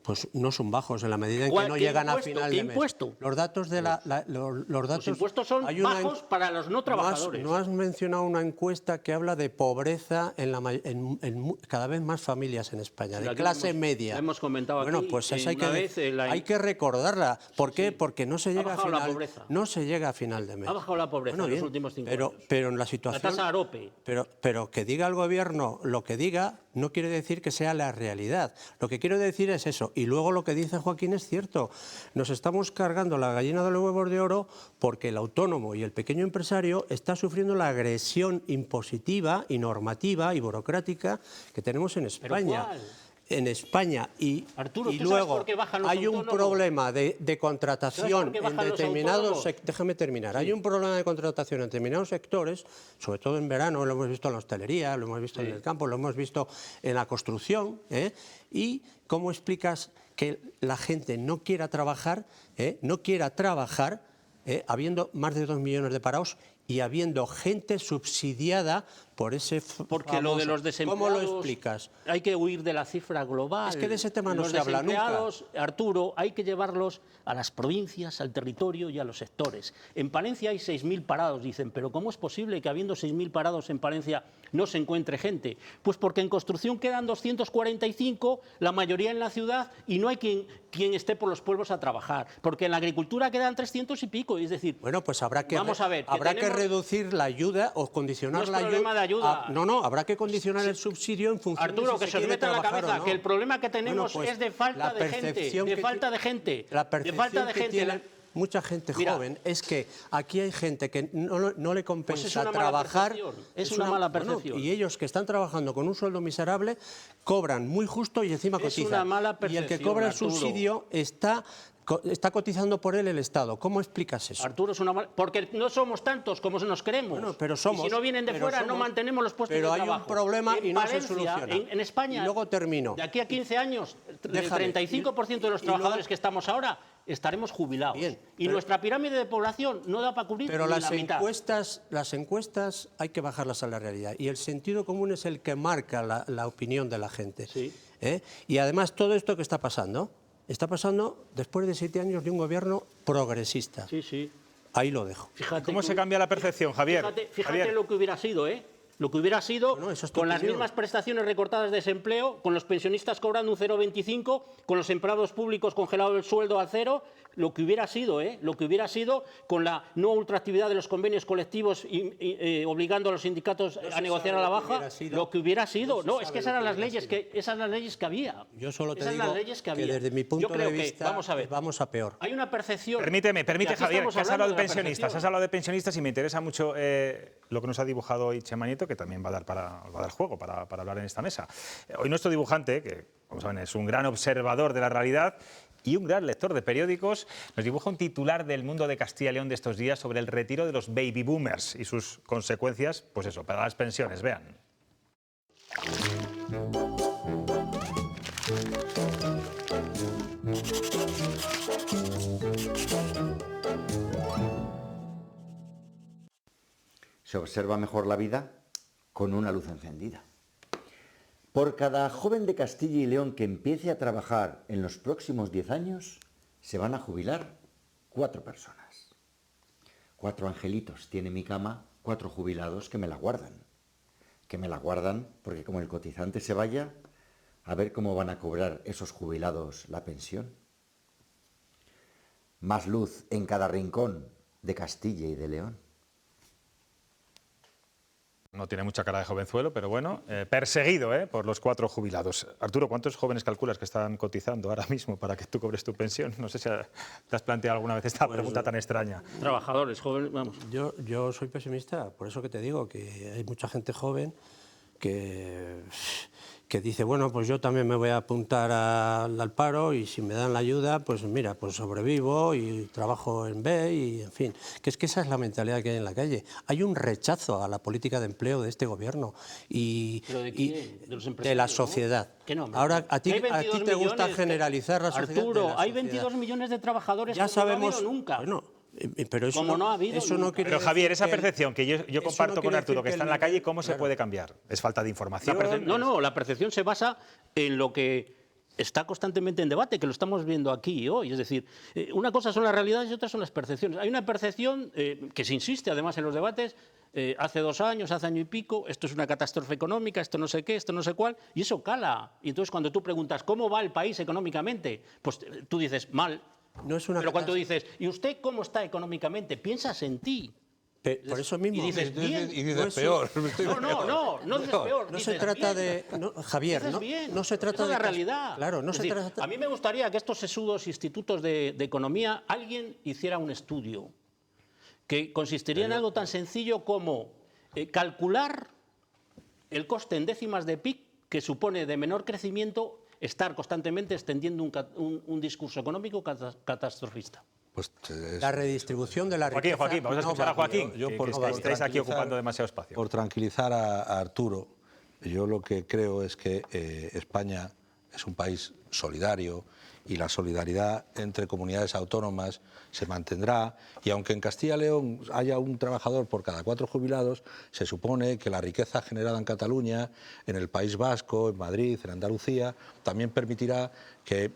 Pues no son bajos en la medida en que no llegan a final de mes. ¿Impuesto? Los datos de los impuestos son bajos para los no trabajadores. No has mencionado una encuesta que habla de pobreza en cada vez más familias en España, de clase media. Hemos comentado aquí. Bueno, pues esa hay que recordarla. ¿Por qué? Porque no se llega a final de mes. Ha bajado la pobreza en los últimos 5 años. Pero en la situación... La tasa AROPE. Pero que diga el Gobierno lo que diga no quiere decir que sea la realidad. Lo que quiero decir es eso. Y luego lo que dice Joaquín es cierto. Nos estamos cargando la gallina de los huevos de oro porque el autónomo y el pequeño empresario está sufriendo la agresión impositiva y normativa y burocrática que tenemos en España. En España y luego hay un problema de contratación en determinados sectores. Déjame terminar. Hay un problema de contratación en determinados sectores, sobre todo en verano, lo hemos visto en la hostelería, lo hemos visto en el campo, lo hemos visto en la construcción. ¿Y cómo explicas que la gente no quiera trabajar, habiendo más de 2 millones de parados y habiendo gente subsidiada por ese Porque lo de los desempleados... ¿Cómo lo explicas? Hay que huir de la cifra global. Es que de ese tema no se habla nunca. Los desempleados, Arturo, hay que llevarlos a las provincias, al territorio y a los sectores. En Palencia hay 6.000 parados, dicen, pero ¿cómo es posible que habiendo 6.000 parados en Palencia no se encuentre gente? Pues porque en construcción quedan 245, la mayoría en la ciudad, y no hay quien esté por los pueblos a trabajar. Porque en la agricultura quedan 300 y pico, es decir... Bueno, pues habrá que reducir la ayuda o condicionar la ayuda. Habrá que condicionar el subsidio en función Arturo, de que se os meta en la cabeza que el problema que tenemos es de falta de gente. De falta de gente. La percepción que tienen joven es que aquí hay gente que no le compensa trabajar. Es una mala percepción. Y ellos que están trabajando con un sueldo miserable cobran muy justo y encima cotizan. Es una mala percepción, y el que cobra el Arturo. subsidio está cotizando por él el Estado. ¿Cómo explicas eso? Arturo, es una mala... Porque no somos tantos como nos queremos. Bueno, pero somos. Y si no vienen de fuera, no mantenemos los puestos de trabajo. Pero hay un problema y no se Valencia, soluciona. En España, y luego termino. De aquí a 15 años, el 35% de los trabajadores que estamos ahora estaremos jubilados. Y nuestra pirámide de población no da para cubrir pero ni las la mitad. Las encuestas hay que bajarlas a la realidad. Y el sentido común es el que marca la opinión de la gente. Sí. Y además todo esto que está pasando después de 7 años de un gobierno progresista. Sí, sí. Ahí lo dejo. Fíjate ¿cómo se cambia la percepción, Javier? Fíjate lo que hubiera sido, Lo que hubiera sido con las mismas prestaciones recortadas de desempleo, con los pensionistas cobrando un 0,25, con los empleados públicos congelado el sueldo al 0, lo que hubiera sido, Lo que hubiera sido con la no ultraactividad de los convenios colectivos obligando a los sindicatos a negociar a la baja, lo que hubiera sido. No, es que esas eran las leyes que había. Yo solo te esas digo las leyes que desde mi punto de creo vista vamos a peor. Hay una percepción... Permite, Javier, que has hablado de pensionistas. Has hablado de pensionistas y me interesa mucho lo que nos ha dibujado hoy Chema Nieto, que también va a dar juego para hablar en esta mesa. Hoy nuestro dibujante, que como saben es un gran observador de la realidad y un gran lector de periódicos, nos dibuja un titular del Mundo de Castilla y León de estos días sobre el retiro de los baby boomers y sus consecuencias, pues eso, para las pensiones. Vean. Se observa mejor la vida con una luz encendida. Por cada joven de Castilla y León que empiece a trabajar en los próximos 10 años, se van a jubilar 4 personas. 4 angelitos tiene mi cama, 4 jubilados que me la guardan. Que me la guardan porque como el cotizante se vaya, a ver cómo van a cobrar esos jubilados la pensión. Más luz en cada rincón de Castilla y de León. No tiene mucha cara de jovenzuelo, pero bueno, perseguido por los 4 jubilados. Arturo, ¿cuántos jóvenes calculas que están cotizando ahora mismo para que tú cobres tu pensión? No sé si te has planteado alguna vez esta pregunta tan extraña. Trabajadores, jóvenes, vamos. Yo soy pesimista, por eso que te digo que hay mucha gente joven que dice, bueno, pues yo también me voy a apuntar al paro y si me dan la ayuda, pues mira, pues sobrevivo y trabajo en B y en fin. Que esa es la mentalidad que hay en la calle. Hay un rechazo a la política de empleo de este gobierno y de la sociedad. ¿no? Ahora, a ti te gusta generalizar la sociedad. Arturo, hay 22 millones de trabajadores ya que sabemos, no ha habido nunca. Bueno, pero eso como no ha habido eso no quiere pero Javier, esa decir percepción que yo comparto con Arturo, que está en la calle, ¿cómo se puede cambiar? ¿Es falta de información? La percepción se basa en lo que está constantemente en debate, que lo estamos viendo aquí hoy. Es decir, una cosa son las realidades y otra son las percepciones. Hay una percepción que se insiste además en los debates, hace 2 años, hace año y pico, esto es una catástrofe económica, esto no sé qué, esto no sé cuál, y eso cala. Y entonces cuando tú preguntas, ¿cómo va el país económicamente? Pues tú dices, mal. Pero cuando dices, ¿y usted cómo está económicamente? Piensas en ti. Por eso mismo. Y dices, bien. Y dices peor. No dices peor. No se trata de... Javier, no se trata de... la realidad. Claro, no se trata... A mí me gustaría que estos sesudos institutos de economía, alguien hiciera un estudio que consistiría en algo tan sencillo como calcular el coste en décimas de PIB que supone de menor crecimiento estar constantemente extendiendo un discurso económico catastrofista. Pues la redistribución de la riqueza... Joaquín, vamos a escuchar a Joaquín, yo estáis aquí ocupando demasiado espacio. Por tranquilizar a Arturo, yo lo que creo es que España es un país solidario y la solidaridad entre comunidades autónomas se mantendrá, y aunque en Castilla y León haya un trabajador por cada 4 jubilados, se supone que la riqueza generada en Cataluña, en el País Vasco, en Madrid, en Andalucía, también permitirá que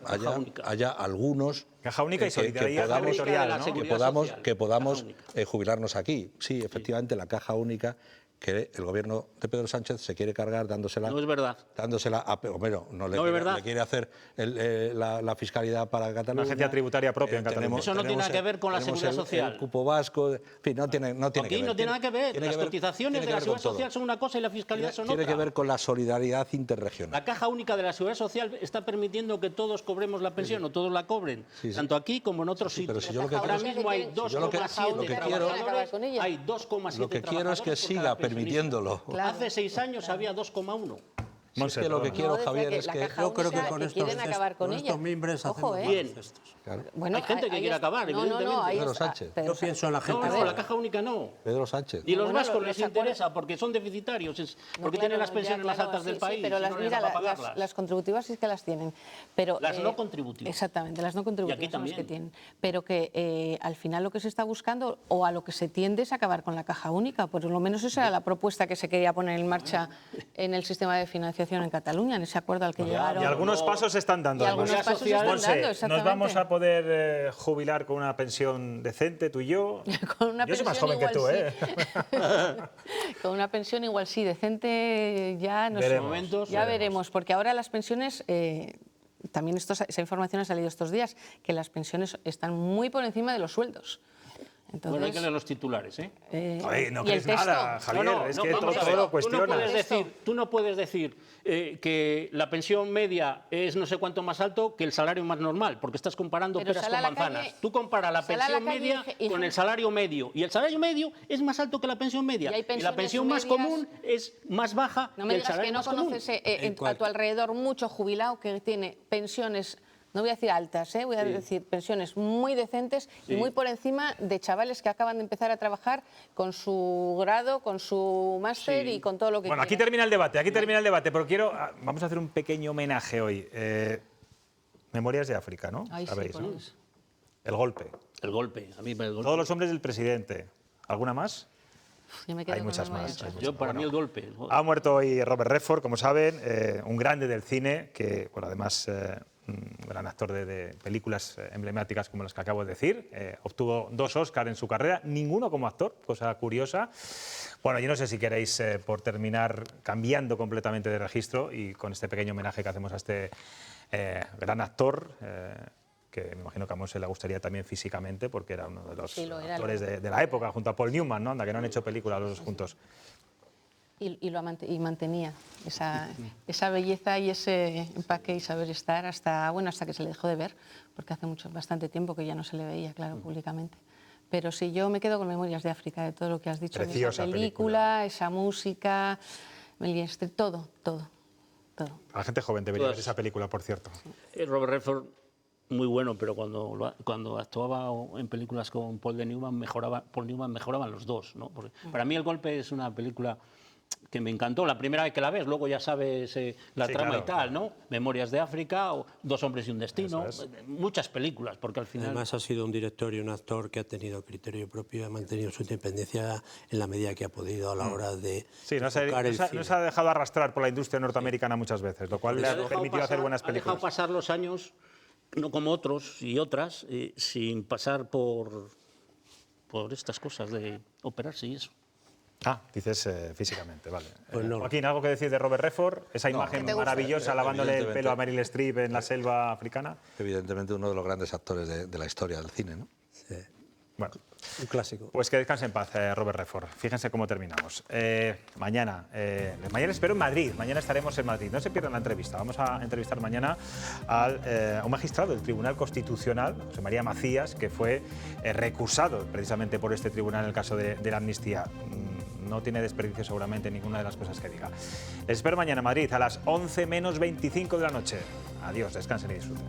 haya algunos caja única y solidaridad territorial, ¿no? que podamos jubilarnos aquí. Sí, efectivamente, la caja única que el gobierno de Pedro Sánchez se quiere cargar dándosela... No es verdad. Dándosela a... Bueno, no le quiere hacer la fiscalidad para Cataluña. Una agencia tributaria propia en Cataluña. Eso no tiene nada que ver con la seguridad social. El cupo vasco, en fin, no tiene que ver. Aquí no tiene nada que ver. Las cotizaciones de la seguridad social son una cosa y la fiscalidad son otra. Tiene que ver con la solidaridad interregional. La caja única de la seguridad social está permitiendo que todos cobremos la pensión, o todos la cobren, tanto aquí como en otros sitios. Pero si yo lo que ahora mismo hay 2,7 trabajadores, hay 2,7 Lo que quiero es que siga permitiéndolo. Hace 6 años había 2,1. Es que lo que quiero, Javier, es que yo creo que con estos mimbres hacemos bien. Claro. Hay gente que quiere acabar, evidentemente. Pedro Sánchez. Yo pienso en la gente. No, la caja única no. Pedro Sánchez. Y los vascos les interesa porque son deficitarios, porque tienen las pensiones más altas del país. Pero las contributivas sí que las tienen. Pero, las no contributivas. Exactamente, las no contributivas y aquí también. Son las que tienen. Pero que al final lo que se está buscando o a lo que se tiende es acabar con la caja única. Por lo menos esa era la propuesta que se quería poner en marcha en el sistema de financiación en Cataluña, en ese acuerdo al que llegaron. Y algunos pasos se están dando. Nos vamos a poder jubilar con una pensión decente, tú y yo. Con una yo soy pensión más joven que tú, Con una pensión igual sí, decente ya no veremos, ya veremos, porque ahora las pensiones, también esa información ha salido estos días, que las pensiones están muy por encima de los sueldos. Entonces, bueno, hay que leer los titulares, no crees nada, Javier, es que todo lo cuestionas. Tú no puedes decir que la pensión media es no sé cuánto más alto que el salario más normal, porque estás comparando peras con manzanas. Tú comparas la pensión media con el salario medio, y el salario medio es más alto que la pensión media, y la pensión más común es más baja que el salario más común. No me digas que no conoces a tu alrededor mucho jubilado que tiene pensiones... No voy a decir altas, voy a decir pensiones muy decentes y muy por encima de chavales que acaban de empezar a trabajar con su grado, con su máster y con todo lo que Bueno, aquí termina el debate, pero vamos a hacer un pequeño homenaje hoy. Memorias de África, ¿no? ¿Sabéis? Sí, ¿no? El golpe. El golpe, a mí el golpe. Todos los hombres del presidente. ¿Alguna más? Hay muchas más. Para mí el golpe. Ha muerto hoy Robert Redford, como saben, un grande del cine, que además... un gran actor de películas emblemáticas como las que acabo de decir. Obtuvo 2 Oscars en su carrera, ninguno como actor, cosa curiosa. Bueno, yo no sé si queréis, por terminar, cambiando completamente de registro y con este pequeño homenaje que hacemos a este gran actor, que me imagino que a Monse le gustaría también físicamente, porque era uno de los actores de la época, junto a Paul Newman, ¿no? Anda, que no han hecho películas los dos juntos. Y mantenía esa belleza y ese empaque y saber estar hasta que se le dejó de ver, porque hace bastante tiempo que ya no se le veía, claro, públicamente. Pero sí, yo me quedo con Memorias de África, de todo lo que has dicho. Preciosa esa película, esa música, todo. A la gente joven debería ver esa película, por cierto. Robert Redford, muy bueno, pero cuando actuaba en películas con Paul Newman mejoraban los dos, ¿no? Porque para mí El golpe es una película que me encantó la primera vez que la ves, luego ya sabes la trama y tal, ¿no? Memorias de África, o Dos hombres y un destino, muchas películas, porque al final... Además ha sido un director y un actor que ha tenido criterio propio y ha mantenido su independencia en la medida que ha podido a la hora de no se ha dejado arrastrar por la industria norteamericana muchas veces, lo cual le ha permitido hacer buenas películas. Ha dejado pasar los años, no como otros y otras, sin pasar por estas cosas de operarse y eso. Dices físicamente, vale. Pues no. Joaquín, ¿algo que decir de Robert Redford? Esa imagen maravillosa lavándole el pelo a Meryl Streep en la selva africana. Evidentemente uno de los grandes actores de la historia del cine, ¿no? Sí. Bueno, un clásico. Pues que descanse en paz, Robert Redford. Fíjense cómo terminamos. Mañana espero en Madrid. Mañana estaremos en Madrid. No se pierdan la entrevista. Vamos a entrevistar mañana a un magistrado del Tribunal Constitucional, José María Macías, que fue recusado precisamente por este tribunal en el caso de la amnistía. No tiene desperdicio seguramente ninguna de las cosas que diga. Les espero mañana en Madrid a las 11 menos 25 de la noche. Adiós, descansen y disfruten.